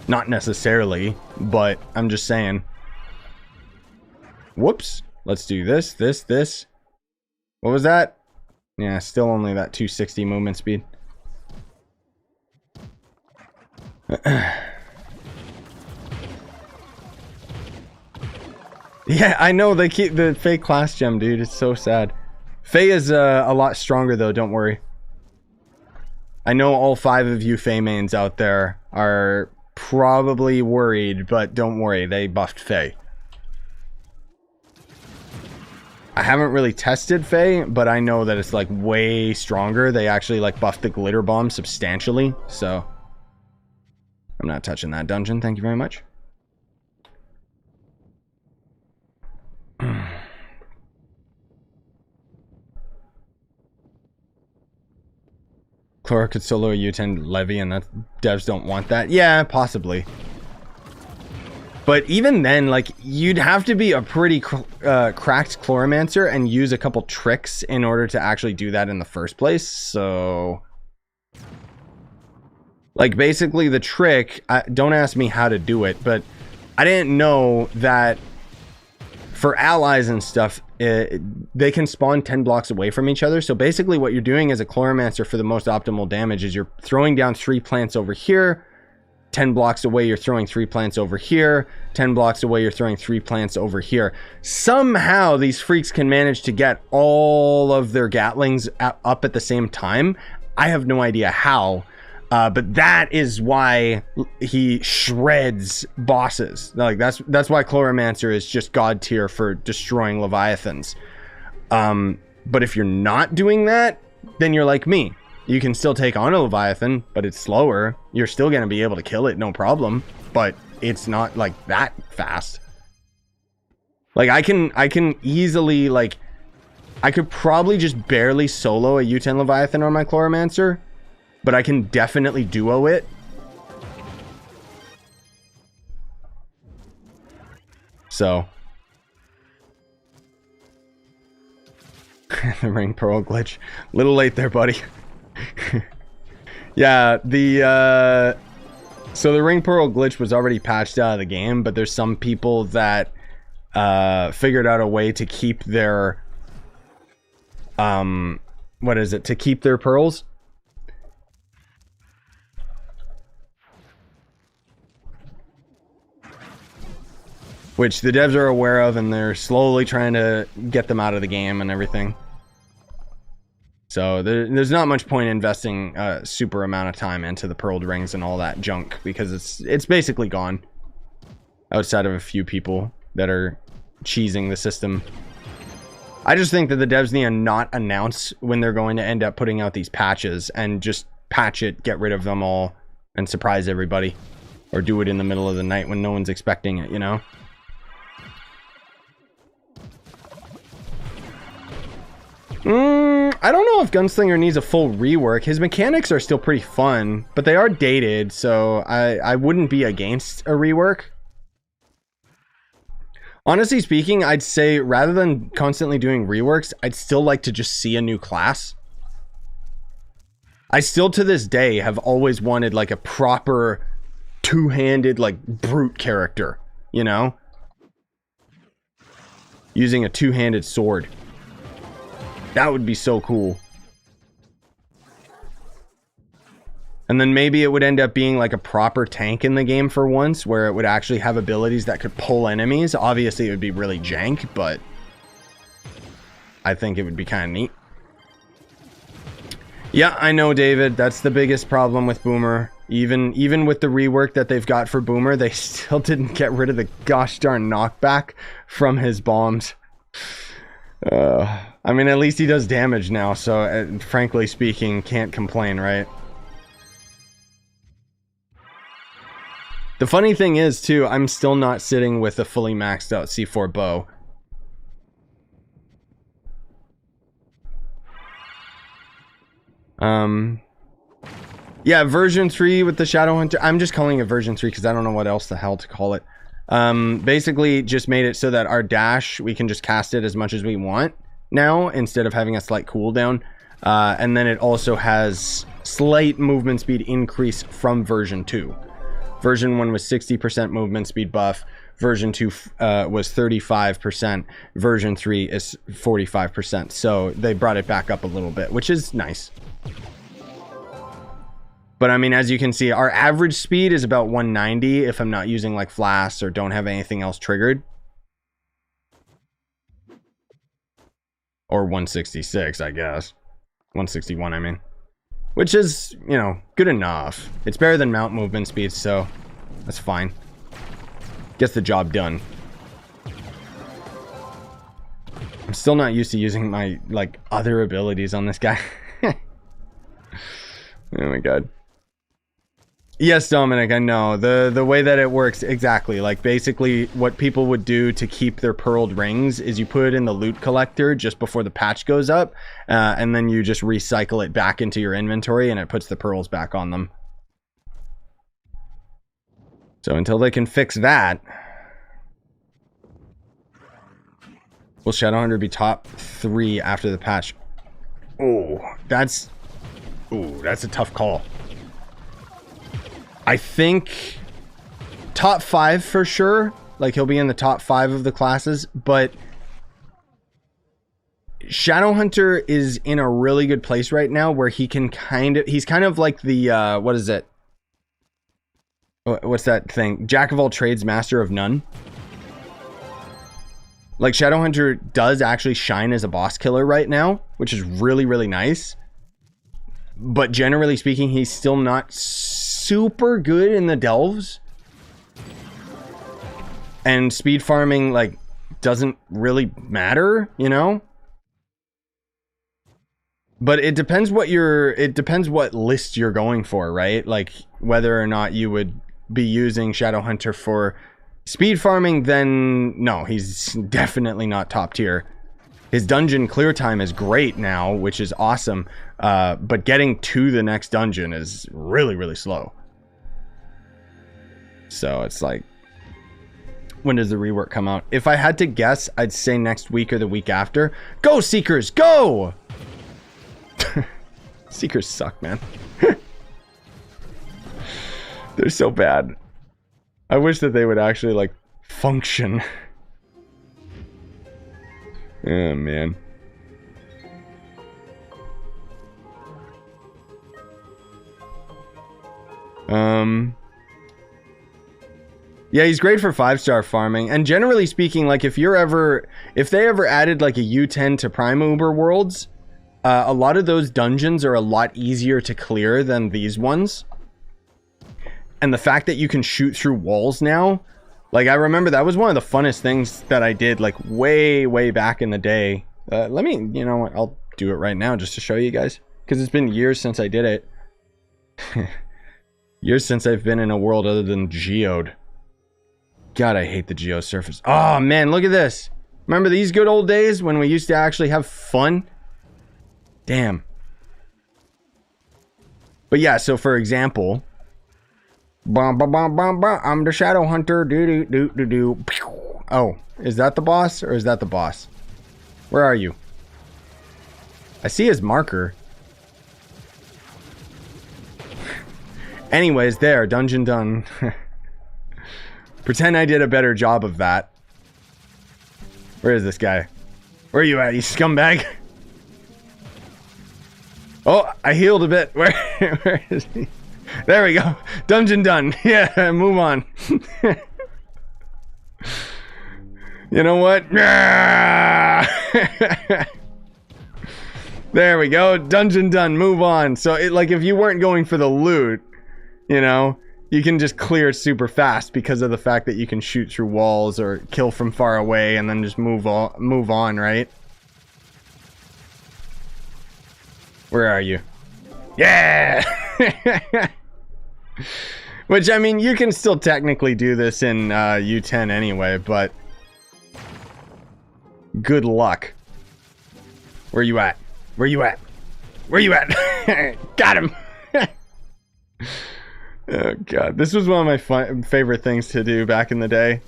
Not necessarily, but I'm just saying. Whoops. Let's do this. What was that? Yeah, still only that 260 movement speed. Yeah, I know they keep the Faye class gem, dude. It's so sad. Faye is a lot stronger, though. Don't worry. I know all 5 of you Faye mains out there are probably worried, but don't worry, they buffed Faye. I haven't really tested Faye, but I know that it's like way stronger. They actually like buffed the glitter bomb substantially, so I'm not touching that dungeon. Thank you very much. Chlora could solo a U10 Levy, and that devs don't want that. Yeah, possibly. But even then, like, you'd have to be a pretty cracked Chloromancer and use a couple tricks in order to actually do that in the first place. So, like, basically the trick, don't ask me how to do it, but I didn't know that for allies and stuff, they can spawn 10 blocks away from each other. So basically what you're doing as a Chloromancer for the most optimal damage is you're throwing down 3 plants over here, 10 blocks away you're throwing 3 plants over here, 10 blocks away you're throwing 3 plants over here. Somehow these freaks can manage to get all of their Gatlings up at the same time. I have no idea how. But that is why he shreds bosses. Like that's why Chloromancer is just god tier for destroying Leviathans. But if you're not doing that, then you're like me. You can still take on a Leviathan, but it's slower. You're still gonna be able to kill it, no problem. But it's not like that fast. Like I can easily, like, I could probably just barely solo a U10 Leviathan on my Chloromancer. But I can definitely duo it. So. The ring pearl glitch. Little late there, buddy. Yeah, so the ring pearl glitch was already patched out of the game, but there's some people that figured out a way to keep their what is it, to keep their pearls. Which the devs are aware of, and they're slowly trying to get them out of the game and everything. So there's not much point investing a super amount of time into the pearled rings and all that junk, because it's basically gone. Outside of a few people that are cheesing the system. I just think that the devs need to not announce when they're going to end up putting out these patches, and just patch it, get rid of them all, and surprise everybody. Or do it in the middle of the night when no one's expecting it, you know? I don't know if Gunslinger needs a full rework. His mechanics are still pretty fun, but they are dated, so I wouldn't be against a rework. Honestly speaking, I'd say rather than constantly doing reworks, I'd still like to just see a new class. I still to this day have always wanted like a proper two-handed like brute character, you know? Using a two-handed sword. That would be so cool. And then maybe it would end up being like a proper tank in the game for once, where it would actually have abilities that could pull enemies. Obviously, it would be really jank, but I think it would be kind of neat. Yeah, I know, David. That's the biggest problem with Boomer. Even with the rework that they've got for Boomer, they still didn't get rid of the gosh darn knockback from his bombs. I mean, at least he does damage now, so frankly speaking, can't complain, right? The funny thing is, too, I'm still not sitting with a fully maxed out C4 bow. Yeah, version 3 with the Shadowhunter. I'm just calling it version 3 because I don't know what else the hell to call it. Basically just made it so that our dash, we can just cast it as much as we want now, instead of having a slight cooldown. And then it also has slight movement speed increase from version 2. Version 1 was 60% movement speed buff. Version 2 was 35%. Version 3 is 45%. So they brought it back up a little bit, which is nice. But I mean, as you can see, our average speed is about 190 if I'm not using like flasks or don't have anything else triggered. Or 166, I guess. 161, I mean. Which is, you know, good enough. It's better than mount movement speed, so that's fine. Gets the job done. I'm still not used to using my, like, other abilities on this guy. Oh my god. Yes, Dominic, I know. The way that it works, exactly. Like, basically, what people would do to keep their pearled rings is you put it in the loot collector just before the patch goes up, and then you just recycle it back into your inventory, and it puts the pearls back on them. So until they can fix that, will Shadowhunter be top 3 after the patch? Ooh, that's a tough call. I think top 5 for sure. Like, he'll be in the top 5 of the classes, but Shadowhunter is in a really good place right now where he can he's kind of like the, what is it? What's that thing? Jack of all trades, master of none. Like, Shadowhunter does actually shine as a boss killer right now, which is really, really nice. But generally speaking, he's still not super good in the delves. And speed farming, like, doesn't really matter, you know? But it depends what list you're going for, right? Like, whether or not you would be using Shadowhunter for speed farming, then no, he's definitely not top tier. His dungeon clear time is great now, which is awesome. But getting to the next dungeon is really, really slow. So it's like, when does the rework come out? If I had to guess, I'd say next week or the week after. Go, Seekers, go! Seekers suck, man. They're so bad. I wish that they would actually, like, function. Oh, man. Yeah, he's great for 5-star farming. And generally speaking, like if they ever added like a U10 to Prime Uber worlds, a lot of those dungeons are a lot easier to clear than these ones. And the fact that you can shoot through walls now, like I remember that was one of the funnest things that I did like way back in the day. Let me, you know what, I'll do it right now just to show you guys, because it's been years since I did it. Years since I've been in a world other than Geode. God, I hate the Geo surface. Oh man, look at this. Remember these good old days when we used to actually have fun? Damn. But yeah, so for example, I'm the Shadow Hunter. Oh, is that the boss or is that the boss? Where are you? I see his marker. Anyways, there, dungeon done. Pretend I did a better job of that. Where is this guy? Where are you at, you scumbag? Oh, I healed a bit. Where is he? There we go. Dungeon done. Yeah, move on. You know what? There we go. Dungeon done. Move on. So, like, if you weren't going for the loot, you know, you can just clear super fast because of the fact that you can shoot through walls or kill from far away and then just move on, right? Where are you? Yeah! Which, I mean, you can still technically do this in U10 anyway, but good luck. Where you at? Where you at? Where you at? Got him! Oh god, this was one of my favorite things to do back in the day.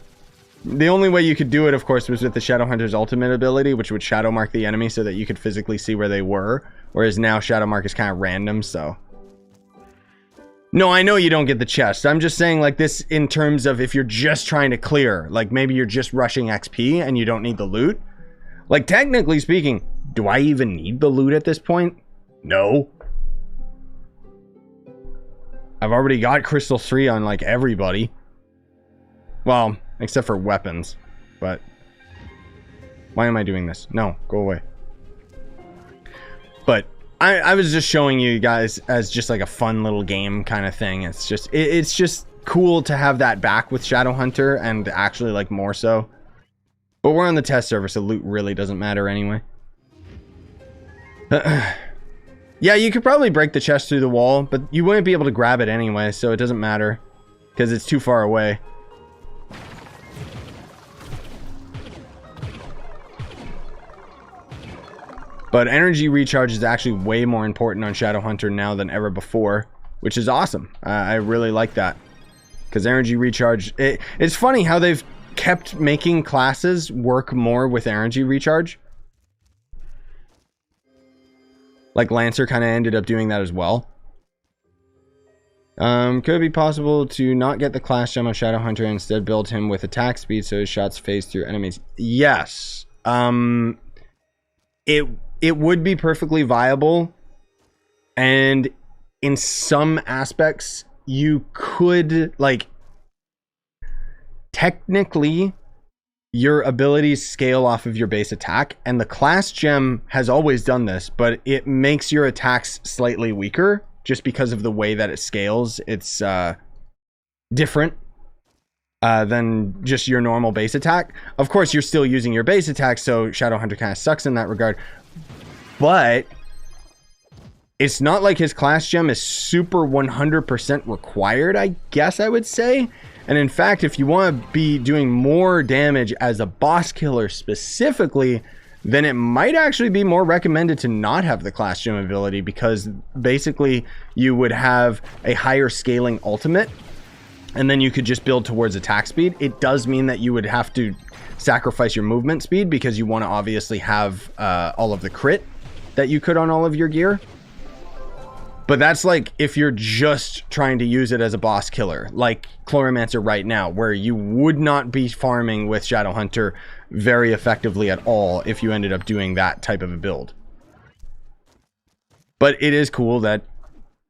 The only way you could do it, of course, was with the Shadow Hunter's ultimate ability, which would shadow mark the enemy so that you could physically see where they were. Whereas now shadow mark is kind of random, so. No, I know you don't get the chest. I'm just saying, like, this in terms of if you're just trying to clear, like maybe you're just rushing XP and you don't need the loot. Like, technically speaking, do I even need the loot at this point? No. I've already got Crystal 3 on, like, everybody. Well, except for weapons. But why am I doing this? No, go away. But I was just showing you guys as just like a fun little game kind of thing. It's just cool to have that back with Shadow Hunter, and actually like more so. But we're on the test server, so loot really doesn't matter anyway. Yeah, you could probably break the chest through the wall, but you wouldn't be able to grab it anyway, so it doesn't matter. Because it's too far away. But energy recharge is actually way more important on Shadow Hunter now than ever before, which is awesome. I really like that. Because energy recharge... It's funny how they've kept making classes work more with energy recharge. Like Lancer kind of ended up doing that as well. Could it be possible to not get the class gem of Shadow Hunter and instead build him with attack speed so his shots phase through enemies? Yes. It would be perfectly viable, and in some aspects you could, like, technically your abilities scale off of your base attack, and the class gem has always done this, but it makes your attacks slightly weaker just because of the way that it scales. It's different than just your normal base attack. Of course, you're still using your base attack, so Shadow Hunter kind of sucks in that regard. But it's not like his class gem is super 100% required, I guess I would say. And in fact, if you want to be doing more damage as a boss killer specifically, then it might actually be more recommended to not have the class gem ability, because basically you would have a higher scaling ultimate and then you could just build towards attack speed. It does mean that you would have to sacrifice your movement speed because you want to obviously have all of the crit that you could on all of your gear. But that's like if you're just trying to use it as a boss killer, like Chloromancer right now, where you would not be farming with Shadow Hunter very effectively at all if you ended up doing that type of a build. But it is cool that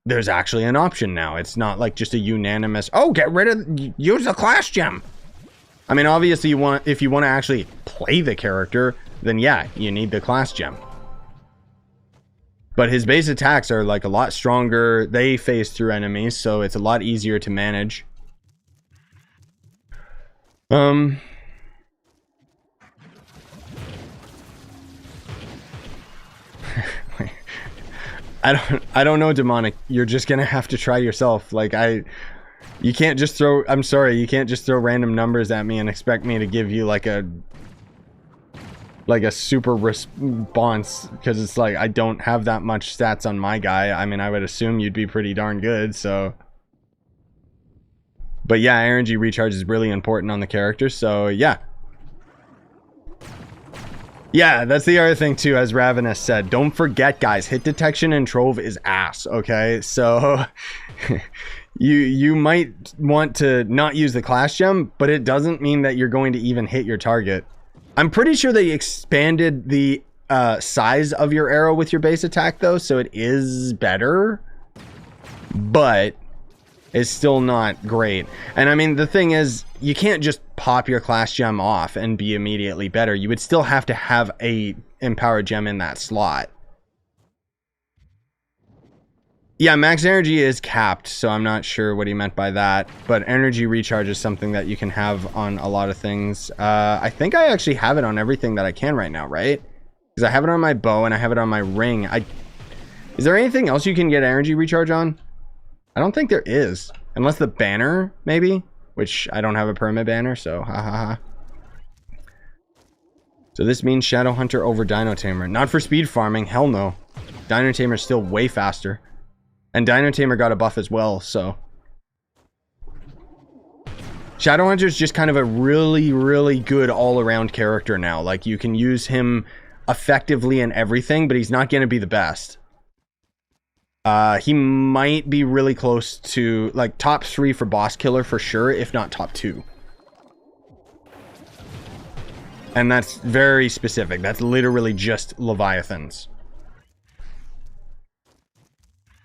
there's actually an option now. It's not like just a unanimous, oh, get rid of, use the class gem. I mean, obviously if you want to actually play the character, then yeah, you need the class gem. But his base attacks are like a lot stronger. They phase through enemies, so it's a lot easier to manage. I don't know, Demonic. You're just gonna have to try yourself. Like you can't just throw, I'm sorry, you can't just throw random numbers at me and expect me to give you like a super response, because it's like I don't have that much stats on my guy. I mean, I would assume you'd be pretty darn good, so. But yeah, energy recharge is really important on the character, so yeah. Yeah, that's the other thing too, as Ravenous said. Don't forget, guys, hit detection in Trove is ass, okay? So you might want to not use the class gem, but it doesn't mean that you're going to even hit your target. I'm pretty sure they expanded the size of your arrow with your base attack though, so it is better, but it's still not great. And I mean, the thing is, you can't just pop your class gem off and be immediately better. You would still have to have a empowered gem in that slot. Yeah, max energy is capped, so I'm not sure what he meant by that. But energy recharge is something that you can have on a lot of things. I think I actually have it on everything that I can right now, right? Because I have it on my bow and I have it on my ring. Is there anything else you can get energy recharge on? I don't think there is. Unless the banner, maybe? Which I don't have a perma banner, so ha ha ha. So this means Shadow Hunter over Dino Tamer. Not for speed farming, hell no. Dino Tamer is still way faster. And Dino Tamer got a buff as well, so. Shadow Hunter is just kind of a really, really good all-around character now. Like, you can use him effectively in everything, but he's not going to be the best. He might be really close to, like, top 3 for boss killer for sure, if not top 2. And that's very specific. That's literally just Leviathans.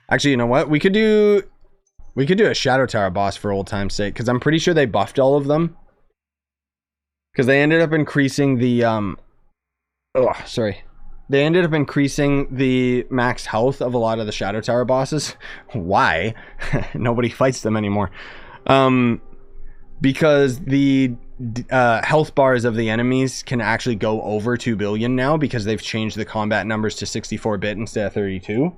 Actually, you know what? We could do a Shadow Tower boss for old time's sake, because I'm pretty sure they buffed all of them. Because they ended up increasing the, They ended up increasing the max health of a lot of the Shadow Tower bosses. Why? Nobody fights them anymore. Because the health bars of the enemies can actually go over 2 billion now, because they've changed the combat numbers to 64-bit instead of 32.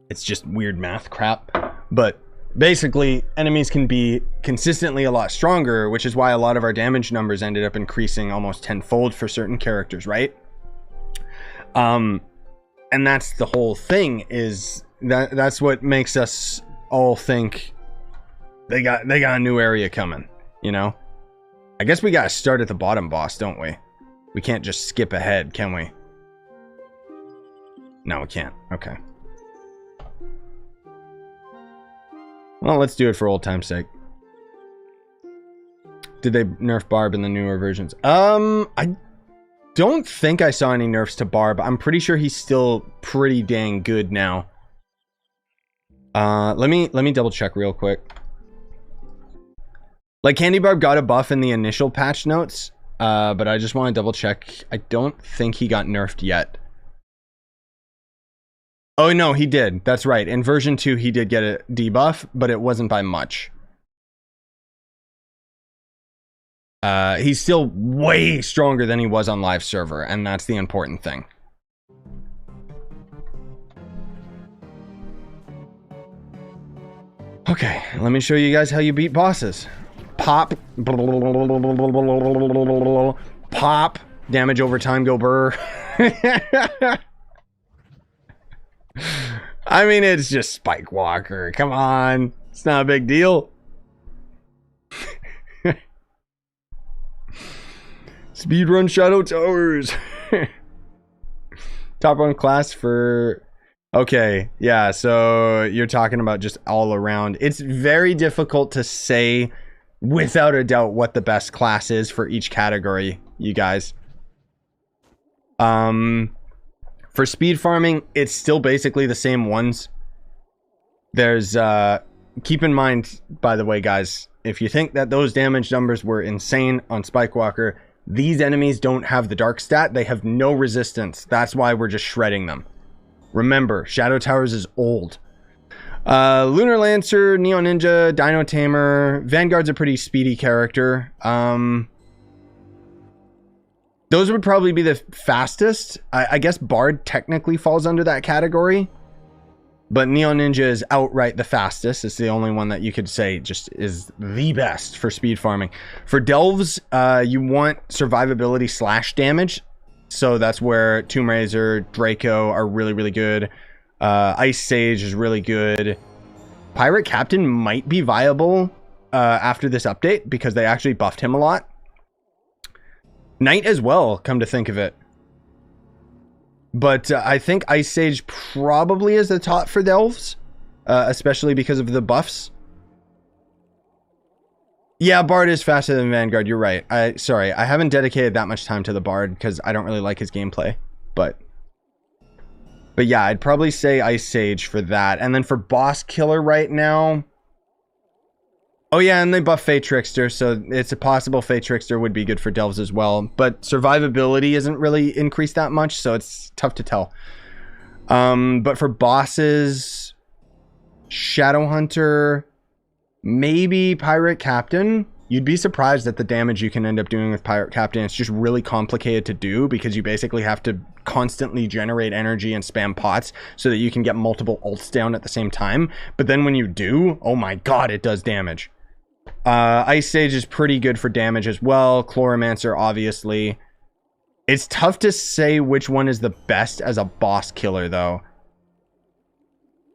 It's just weird math crap. But basically, enemies can be consistently a lot stronger, which is why a lot of our damage numbers ended up increasing almost tenfold for certain characters, right? And that's the whole thing, is that's what makes us all think they got a new area coming, you know? I guess we gotta start at the bottom boss, don't we? We can't just skip ahead, can we? No, we can't. Okay. Well, let's do it for old time's sake. Did they nerf Barb in the newer versions? I don't think I saw any nerfs to Barb. I'm pretty sure he's still pretty dang good now. Let me double check real quick. Like, Candy Barb got a buff in the initial patch notes, but I just want to double check. I don't think he got nerfed yet. Oh, no, he did. That's right. In version 2, he did get a debuff, but it wasn't by much. He's still way stronger than he was on live server, and that's the important thing. Okay, let me show you guys how you beat bosses. Pop. Pop. Damage over time, go burr. I mean, it's just Spike Walker. Come on. It's not a big deal. Speedrun Shadow Towers. Top 1 class for... Okay, yeah, so you're talking about just all around. It's very difficult to say without a doubt what the best class is for each category, you guys. For speed farming, it's still basically the same ones. There's, keep in mind, by the way, guys, if you think that those damage numbers were insane on Spikewalker, these enemies don't have the dark stat. They have no resistance. That's why we're just shredding them. Remember, Shadow Towers is old. Lunar Lancer, Neon Ninja, Dino Tamer. Vanguard's a pretty speedy character. Those would probably be the fastest. I guess Bard technically falls under that category. But Neon Ninja is outright the fastest. It's the only one that you could say just is the best for speed farming. For Delves, you want survivability / damage. So that's where Tomb Razor, Draco are really, really good. Ice Sage is really good. Pirate Captain might be viable after this update because they actually buffed him a lot. Knight as well, come to think of it. But I think Ice Sage probably is the top for Delves, especially because of the buffs. Yeah, Bard is faster than Vanguard, you're right. Sorry, I haven't dedicated that much time to the Bard because I don't really like his gameplay. But yeah, I'd probably say Ice Sage for that. And then for Boss Killer right now... Oh yeah, and they buff Fey Trickster, so it's a possible Fey Trickster would be good for Delves as well. But survivability isn't really increased that much, so it's tough to tell. But for bosses, Shadowhunter, maybe Pirate Captain. You'd be surprised at the damage you can end up doing with Pirate Captain. It's just really complicated to do because you basically have to constantly generate energy and spam pots so that you can get multiple ults down at the same time. But then when you do, oh my god, it does damage. Ice Sage is pretty good for damage as well. Chloromancer, obviously. It's tough to say which one is the best as a boss killer, though.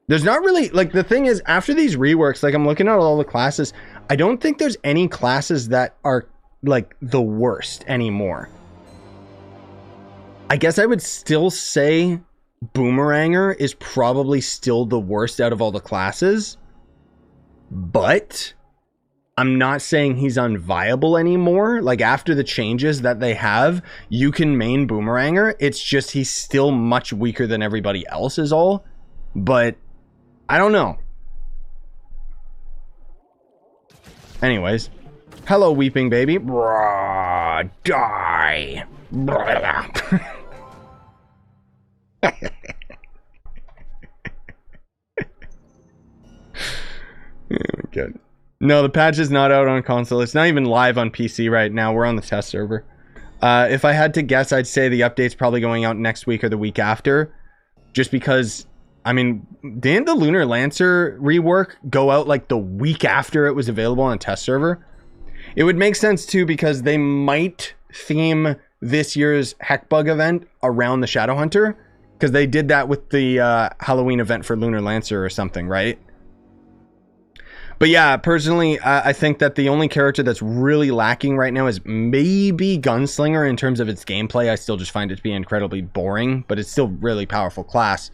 There's not really... Like, the thing is, after these reworks, like, I'm looking at all the classes, I don't think there's any classes that are, like, the worst anymore. I guess I would still say Boomeranger is probably still the worst out of all the classes. But... I'm not saying he's unviable anymore. Like, after the changes that they have, you can main Boomeranger. It's just he's still much weaker than everybody else is all. But, I don't know. Anyways. Hello, weeping baby. Bruh, die. Good. No, the patch is not out on console. It's not even live on PC right now. We're on the test server. If I had to guess, I'd say the update's probably going out next week or the week after. Just because, I mean, didn't the Lunar Lancer rework go out like the week after it was available on test server? It would make sense too because they might theme this year's Heckbug event around the Shadowhunter. Because they did that with the Halloween event for Lunar Lancer or something, right? But yeah, personally, I think that the only character that's really lacking right now is maybe Gunslinger in terms of its gameplay. I still just find it to be incredibly boring, but it's still really powerful class.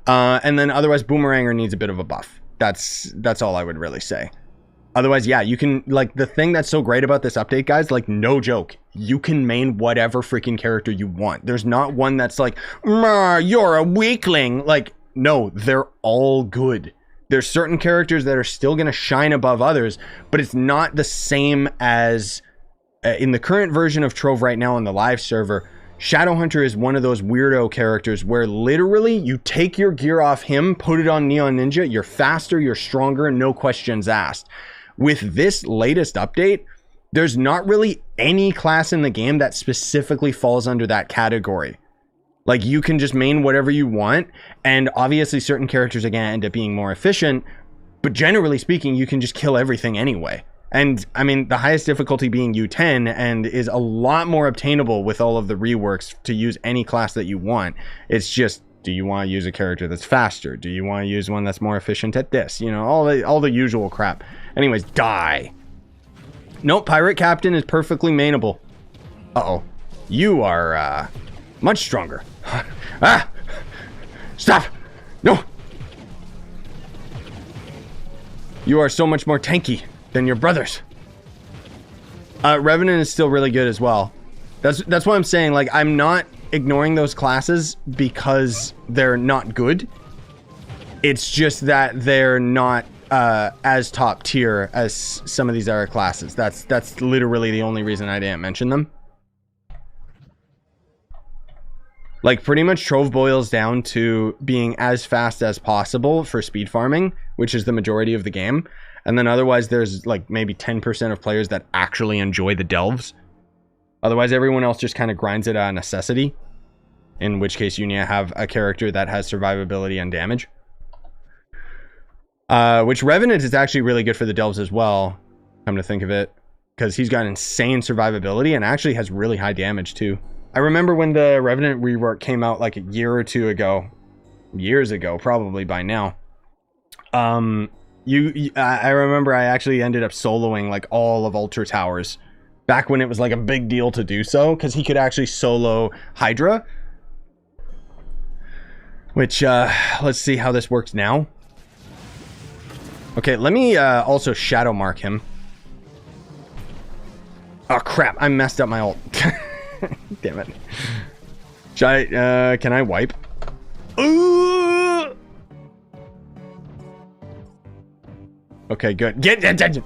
And then otherwise, Boomeranger needs a bit of a buff. That's all I would really say. Otherwise, yeah, you can, like, the thing that's so great about this update, guys, like, no joke, you can main whatever freaking character you want. There's not one that's like, you're a weakling. Like, no, they're all good. There's certain characters that are still going to shine above others, but it's not the same as in the current version of Trove right now on the live server. Shadowhunter is one of those weirdo characters where literally you take your gear off him, put it on Neon Ninja, you're faster, you're stronger, no questions asked. With this latest update, there's not really any class in the game that specifically falls under that category. Like, you can just main whatever you want, and obviously certain characters are gonna end up being more efficient, but generally speaking, you can just kill everything anyway. And, I mean, the highest difficulty being U10, and is a lot more obtainable with all of the reworks to use any class that you want. It's just, do you want to use a character that's faster? Do you want to use one that's more efficient at this? You know, all the usual crap. Anyways, die. Nope, Pirate Captain is perfectly mainable. Uh-oh. You are, much stronger. Ah! Stop! No! You are so much more tanky than your brothers. Revenant is still really good as well. That's what I'm saying. Like, I'm not ignoring those classes because they're not good. It's just that they're not as top tier as some of these other classes. That's literally the only reason I didn't mention them. Like, pretty much Trove boils down to being as fast as possible for speed farming, which is the majority of the game. And then otherwise there's like maybe 10% of players that actually enjoy the delves. Otherwise everyone else just kind of grinds it out of necessity. In which case you need to have a character that has survivability and damage. Which Revenant is actually really good for the delves as well, come to think of it. Because he's got insane survivability and actually has really high damage too. I remember when the Revenant rework came out like a year or two ago. Years ago, probably by now. I remember I actually ended up soloing like all of Ultra Towers. Back when it was like a big deal to do so. Because he could actually solo Hydra. Which, let's see how this works now. Okay, let me also shadow mark him. Oh crap, I messed up my ult. Damn it. Should I, can I wipe? Ooh! Okay, good. Get attention!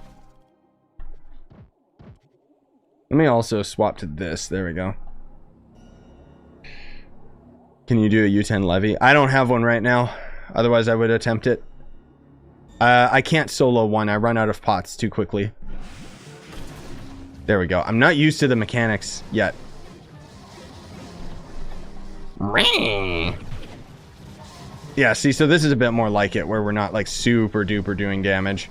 Let me also swap to this. There we go. Can you do a U10 levy? I don't have one right now. Otherwise, I would attempt it. I can't solo one. I run out of pots too quickly. There we go. I'm not used to the mechanics yet. Yeah, see, so this is a bit more like it, where we're not like super duper doing damage.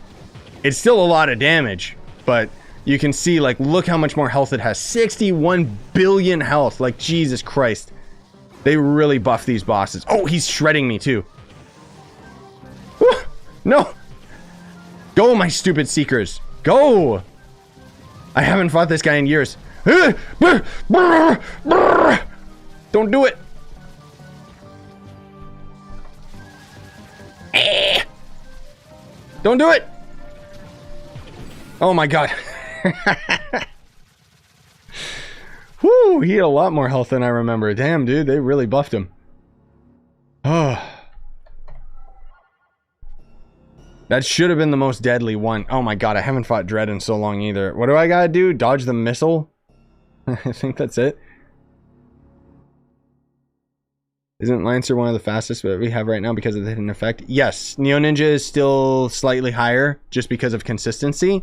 It's still a lot of damage, but you can see, like, look how much more health it has. 61 billion health. Like, Jesus Christ. They really buff these bosses. Oh, he's shredding me too. No! Go, my stupid seekers. Go! I haven't fought this guy in years. Don't do it. Don't do it. Oh my god. Whoo, he had a lot more health than I remember. Damn, dude, they really buffed him. Oh. That should have been the most deadly one. Oh my god, I haven't fought Dread in so long either. What do I gotta do? Dodge the missile? I think that's it. Isn't Lancer one of the fastest that we have right now because of the hidden effect? Yes, Neo Ninja is still slightly higher just because of consistency.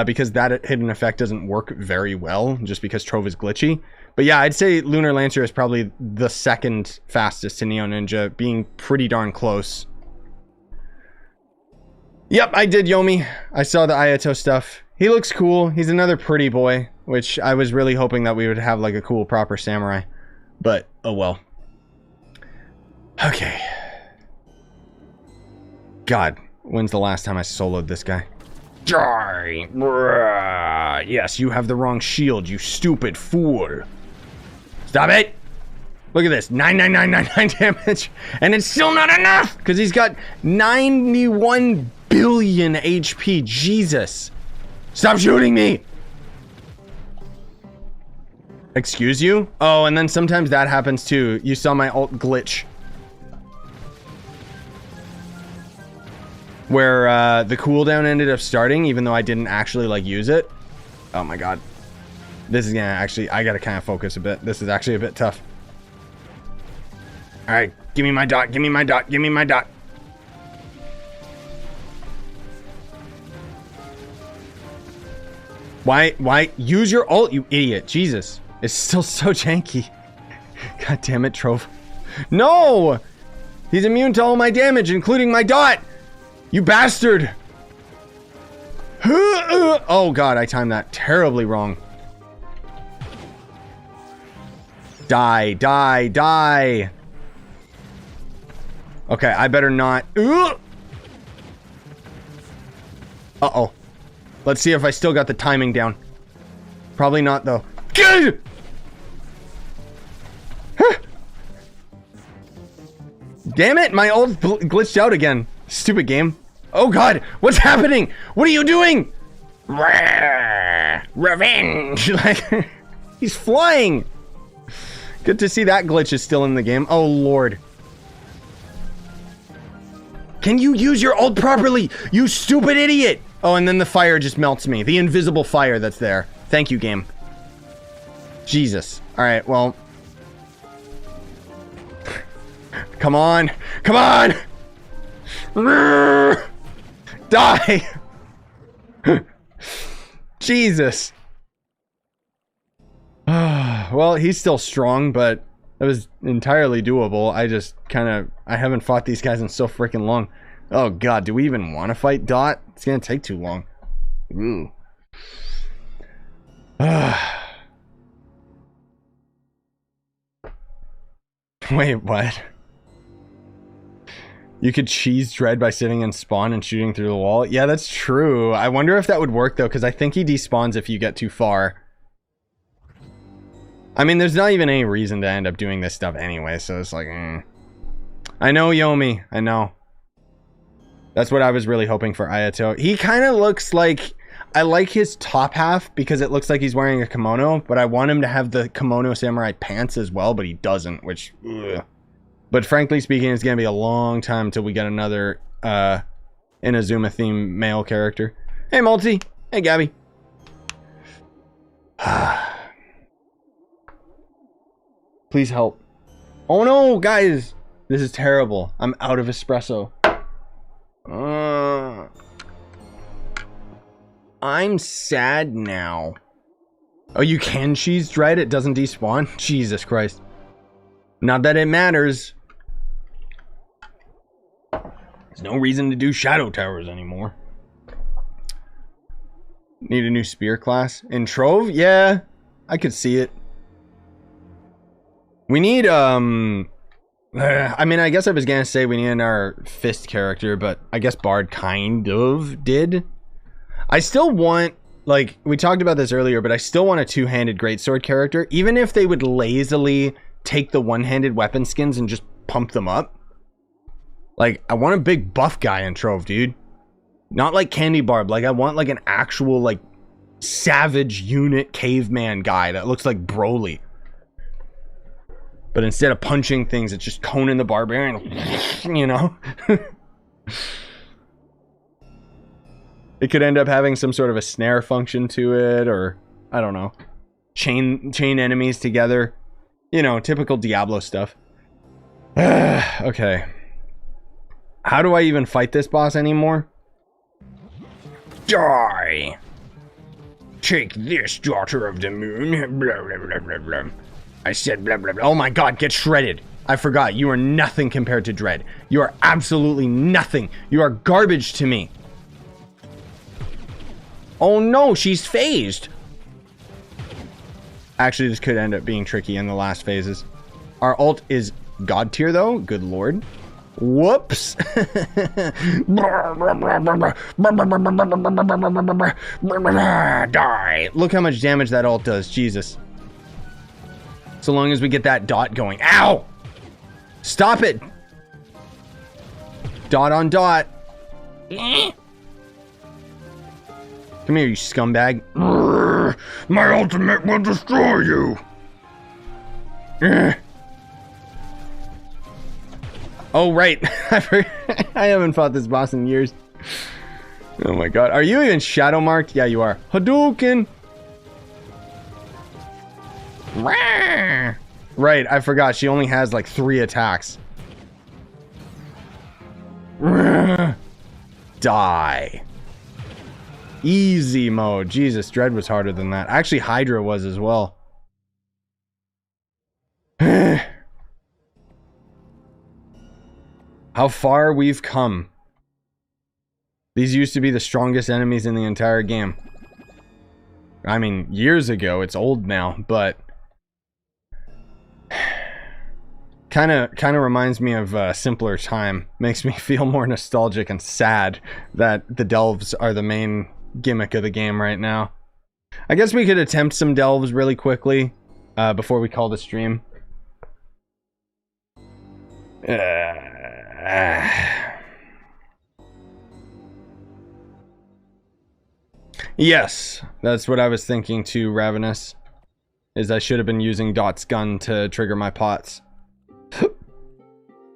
Because that hidden effect doesn't work very well, just because Trove is glitchy. But yeah, I'd say Lunar Lancer is probably the second fastest to Neo Ninja, being pretty darn close. Yep, I did Yomi. I saw the Ayato stuff. He looks cool. He's another pretty boy, which I was really hoping that we would have like a cool proper samurai. But, oh well. Okay. God, when's the last time I soloed this guy? Die! Yes, you have the wrong shield, you stupid fool. Stop it! Look at this, 99999 damage, and it's still not enough! Because he's got 91 billion HP, Jesus. Stop shooting me! Excuse you? Oh, and then sometimes that happens too. You saw my ult glitch. Where the cooldown ended up starting, even though I didn't actually like use it. Oh my god. This is gonna actually, I gotta kind of focus a bit. This is actually a bit tough. Alright, give me my dot, give me my dot, give me my dot. Why? Use your ult, you idiot. Jesus. It's still so janky. God damn it, Trove. No! He's immune to all my damage, including my dot! You bastard! Oh god, I timed that terribly wrong. Die, die, die! Okay, I better not. Uh-oh. Let's see if I still got the timing down. Probably not, though. Good! Damn it, my ult glitched out again. Stupid game. Oh god, what's happening? What are you doing? Revenge! Like, he's flying! Good to see that glitch is still in the game. Oh, Lord. Can you use your ult properly? You stupid idiot! Oh, and then the fire just melts me. The invisible fire that's there. Thank you, game. Jesus. Alright, well. Come on. Come on! Die! Jesus. Well, he's still strong, but it was entirely doable. I just I haven't fought these guys in so freaking long. Oh god, do we even want to fight Dot? It's gonna take too long. Ooh. Wait, what? You could cheese Dread by sitting in spawn and shooting through the wall? Yeah, that's true. I wonder if that would work though, because I think he despawns if you get too far. I mean, there's not even any reason to end up doing this stuff anyway, so it's like, I know, Yomi. I know. That's what I was really hoping for Ayato. He kind of looks like... I like his top half because it looks like he's wearing a kimono, but I want him to have the kimono samurai pants as well, but he doesn't, which... Ugh. But frankly speaking, it's going to be a long time until we get another Inazuma themed male character. Hey, Multi. Hey, Gabby. Please help. Oh no, guys. This is terrible. I'm out of espresso. I'm sad now. Oh, you can cheese Dread? It doesn't despawn? Jesus Christ. Not that it matters. There's no reason to do Shadow Towers anymore. Need a new spear class. In Trove? Yeah, I could see it. We need, I mean, I guess I was gonna say we need our fist character, but I guess Bard kind of did. I still want, like, we talked about this earlier, but I still want a two-handed greatsword character, even if they would lazily take the one-handed weapon skins and just pump them up. Like, I want a big buff guy in Trove, dude. Not like Candy Barb. Like, I want, like, an actual, like, savage unit caveman guy that looks like Broly. But instead of punching things, it's just Conan the Barbarian, you know? It could end up having some sort of a snare function to it, or, I don't know. Chain enemies together. You know, typical Diablo stuff. Okay. How do I even fight this boss anymore? Die! Take this, daughter of the moon. Blah, blah, blah, blah, blah. I said blah, blah, blah. Oh my god, get shredded. I forgot. You are nothing compared to Dread. You are absolutely nothing. You are garbage to me. Oh no, she's phased. Actually, this could end up being tricky in the last phases. Our ult is god tier though. Good lord. Whoops. Die. Look how much damage that ult does. Jesus. So long as we get that dot going. Ow! Stop it! Dot on dot. Come here, you scumbag. My ultimate will destroy you. Oh, right. I haven't fought this boss in years. Oh my god. Are you even shadow marked? Yeah, you are. Hadouken! Right, I forgot. She only has like 3 attacks. Die. Easy mode. Jesus, Dread was harder than that. Actually, Hydra was as well. How far we've come. These used to be the strongest enemies in the entire game. I mean, years ago. It's old now, but kind of reminds me of a simpler time. Makes me feel more nostalgic and sad that the delves are the main gimmick of the game right now. I guess we could attempt some delves really quickly before we call the stream. Yes, that's what I was thinking too, Ravenous. is I should have been using Dot's gun to trigger my pots.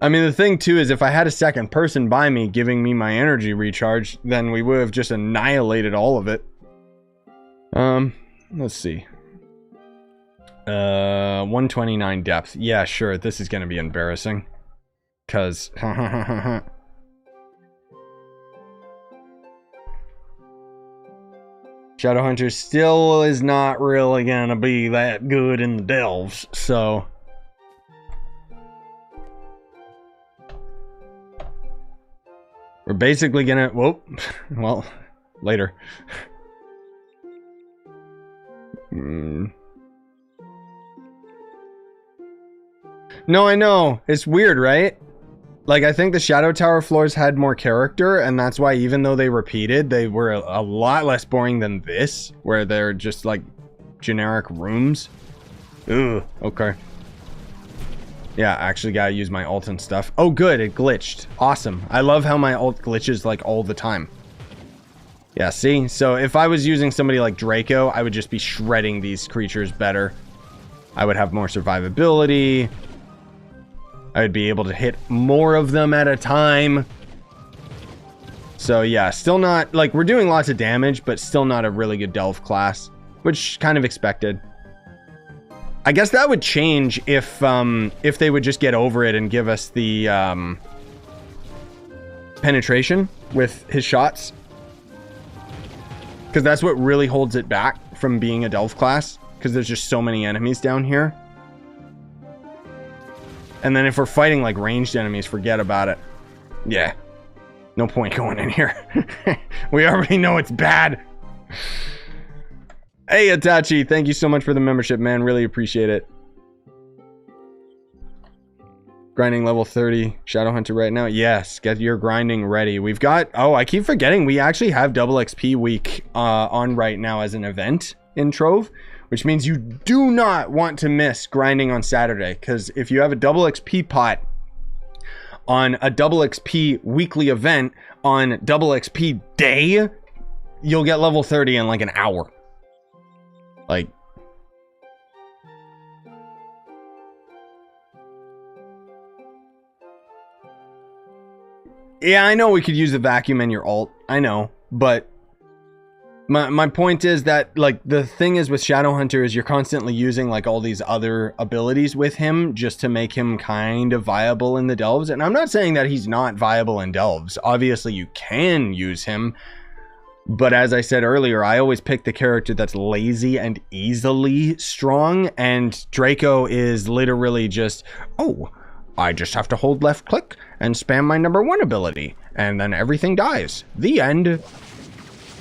I mean, the thing too is if I had a second person by me giving me my energy recharge, then we would have just annihilated all of it. Let's see. 129 depth. Yeah, sure. This is going to be embarrassing. Because... Shadowhunter still is not really going to be that good in the delves, so... We're basically gonna... Whoa. Well, later. No, I know. It's weird, right? Like, I think the Shadow Tower floors had more character, and that's why even though they repeated, they were a lot less boring than this, where they're just, like, generic rooms. Ugh, okay. Yeah, I actually gotta use my ult and stuff. Oh, good, it glitched. Awesome. I love how my ult glitches, like, all the time. Yeah, see? So, if I was using somebody like Draco, I would just be shredding these creatures better. I would have more survivability. I would be able to hit more of them at a time. So, yeah, still not... Like, we're doing lots of damage, but still not a really good Delve class. Which, kind of expected. I guess that would change if they would just get over it and give us the penetration with his shots. Because that's what really holds it back from being a Delve class. Because there's just so many enemies down here. And then if we're fighting like ranged enemies, forget about it. Yeah. No point going in here. We already know it's bad. Hey, Itachi, thank you so much for the membership, man. Really appreciate it. Grinding level 30. Shadowhunter right now. Yes, get your grinding ready. We've got... Oh, I keep forgetting. We actually have double XP week on right now as an event in Trove. Which means you do not want to miss grinding on Saturday. Because if you have a double XP pot on a double XP weekly event on double XP day, you'll get level 30 in like an hour. Like, yeah, I know we could use the vacuum in your ult. I know, but my point is that, like, the thing is with Shadowhunter is you're constantly using like all these other abilities with him just to make him kind of viable in the delves. And I'm not saying that he's not viable in delves. Obviously, you can use him. But as I said earlier, I always pick the character that's lazy and easily strong. And Draco is literally just, oh, I just have to hold left click and spam my #1 ability. And then everything dies. The end.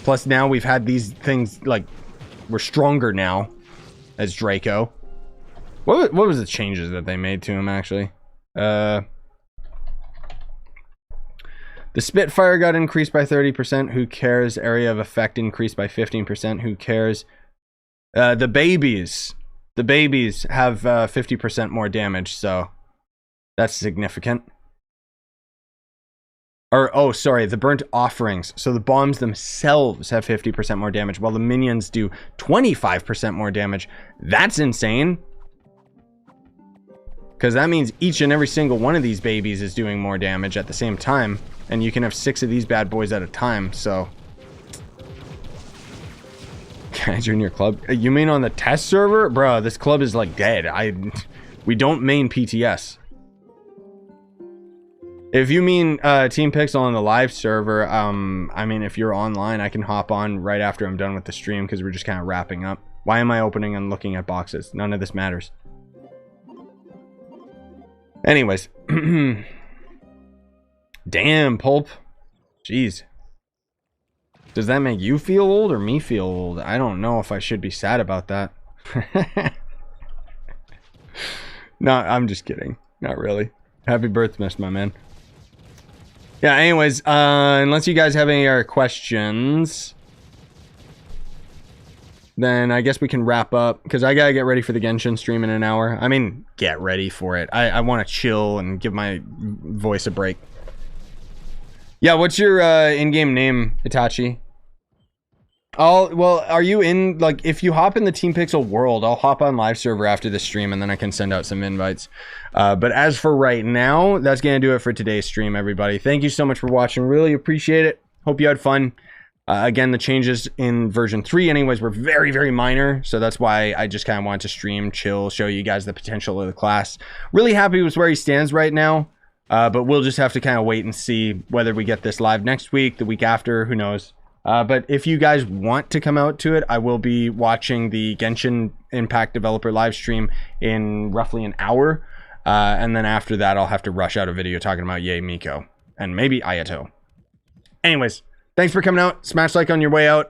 Plus now we've had these things, like, we're stronger now as Draco. What was the changes that they made to him, actually? The Spitfire got increased by 30%. Who cares? Area of effect increased by 15%. Who cares? The babies. The babies have 50% more damage, so that's significant. Or, oh, sorry, the burnt offerings. So the bombs themselves have 50% more damage, while the minions do 25% more damage. That's insane. Because that means each and every single one of these babies is doing more damage at the same time. And you can have 6 of these bad boys at a time, so... Can I join your club? You mean on the test server? Bro, this club is like dead. We don't main PTS. If you mean Team Pixel on the live server, I mean, if you're online, I can hop on right after I'm done with the stream because we're just kind of wrapping up. Why am I opening and looking at boxes? None of this matters. Anyways. Damn, Pulp. Jeez. Does that make you feel old or me feel old? I don't know if I should be sad about that. No, I'm just kidding. Not really. Happy birthday, my man. Yeah, anyways, unless you guys have any other questions, then I guess we can wrap up, because I gotta get ready for the Genshin stream in an hour. I mean, get ready for it. I want to chill and give my voice a break. Yeah, what's your in-game name, Itachi? Well, are you in, like, if you hop in the Team Pixel world, I'll hop on live server after the stream and then I can send out some invites. But as for right now, that's going to do it for today's stream, everybody. Thank you so much for watching. Really appreciate it. Hope you had fun. Again, the changes in version 3 anyways were very, very minor. So that's why I just kind of wanted to stream, chill, show you guys the potential of the class. Really happy with where he stands right now. But we'll just have to kind of wait and see whether we get this live next week, the week after, who knows. But if you guys want to come out to it, I will be watching the Genshin Impact developer live stream in roughly an hour. And then after that, I'll have to rush out a video talking about Yae Miko and maybe Ayato. Anyways, thanks for coming out. Smash like on your way out.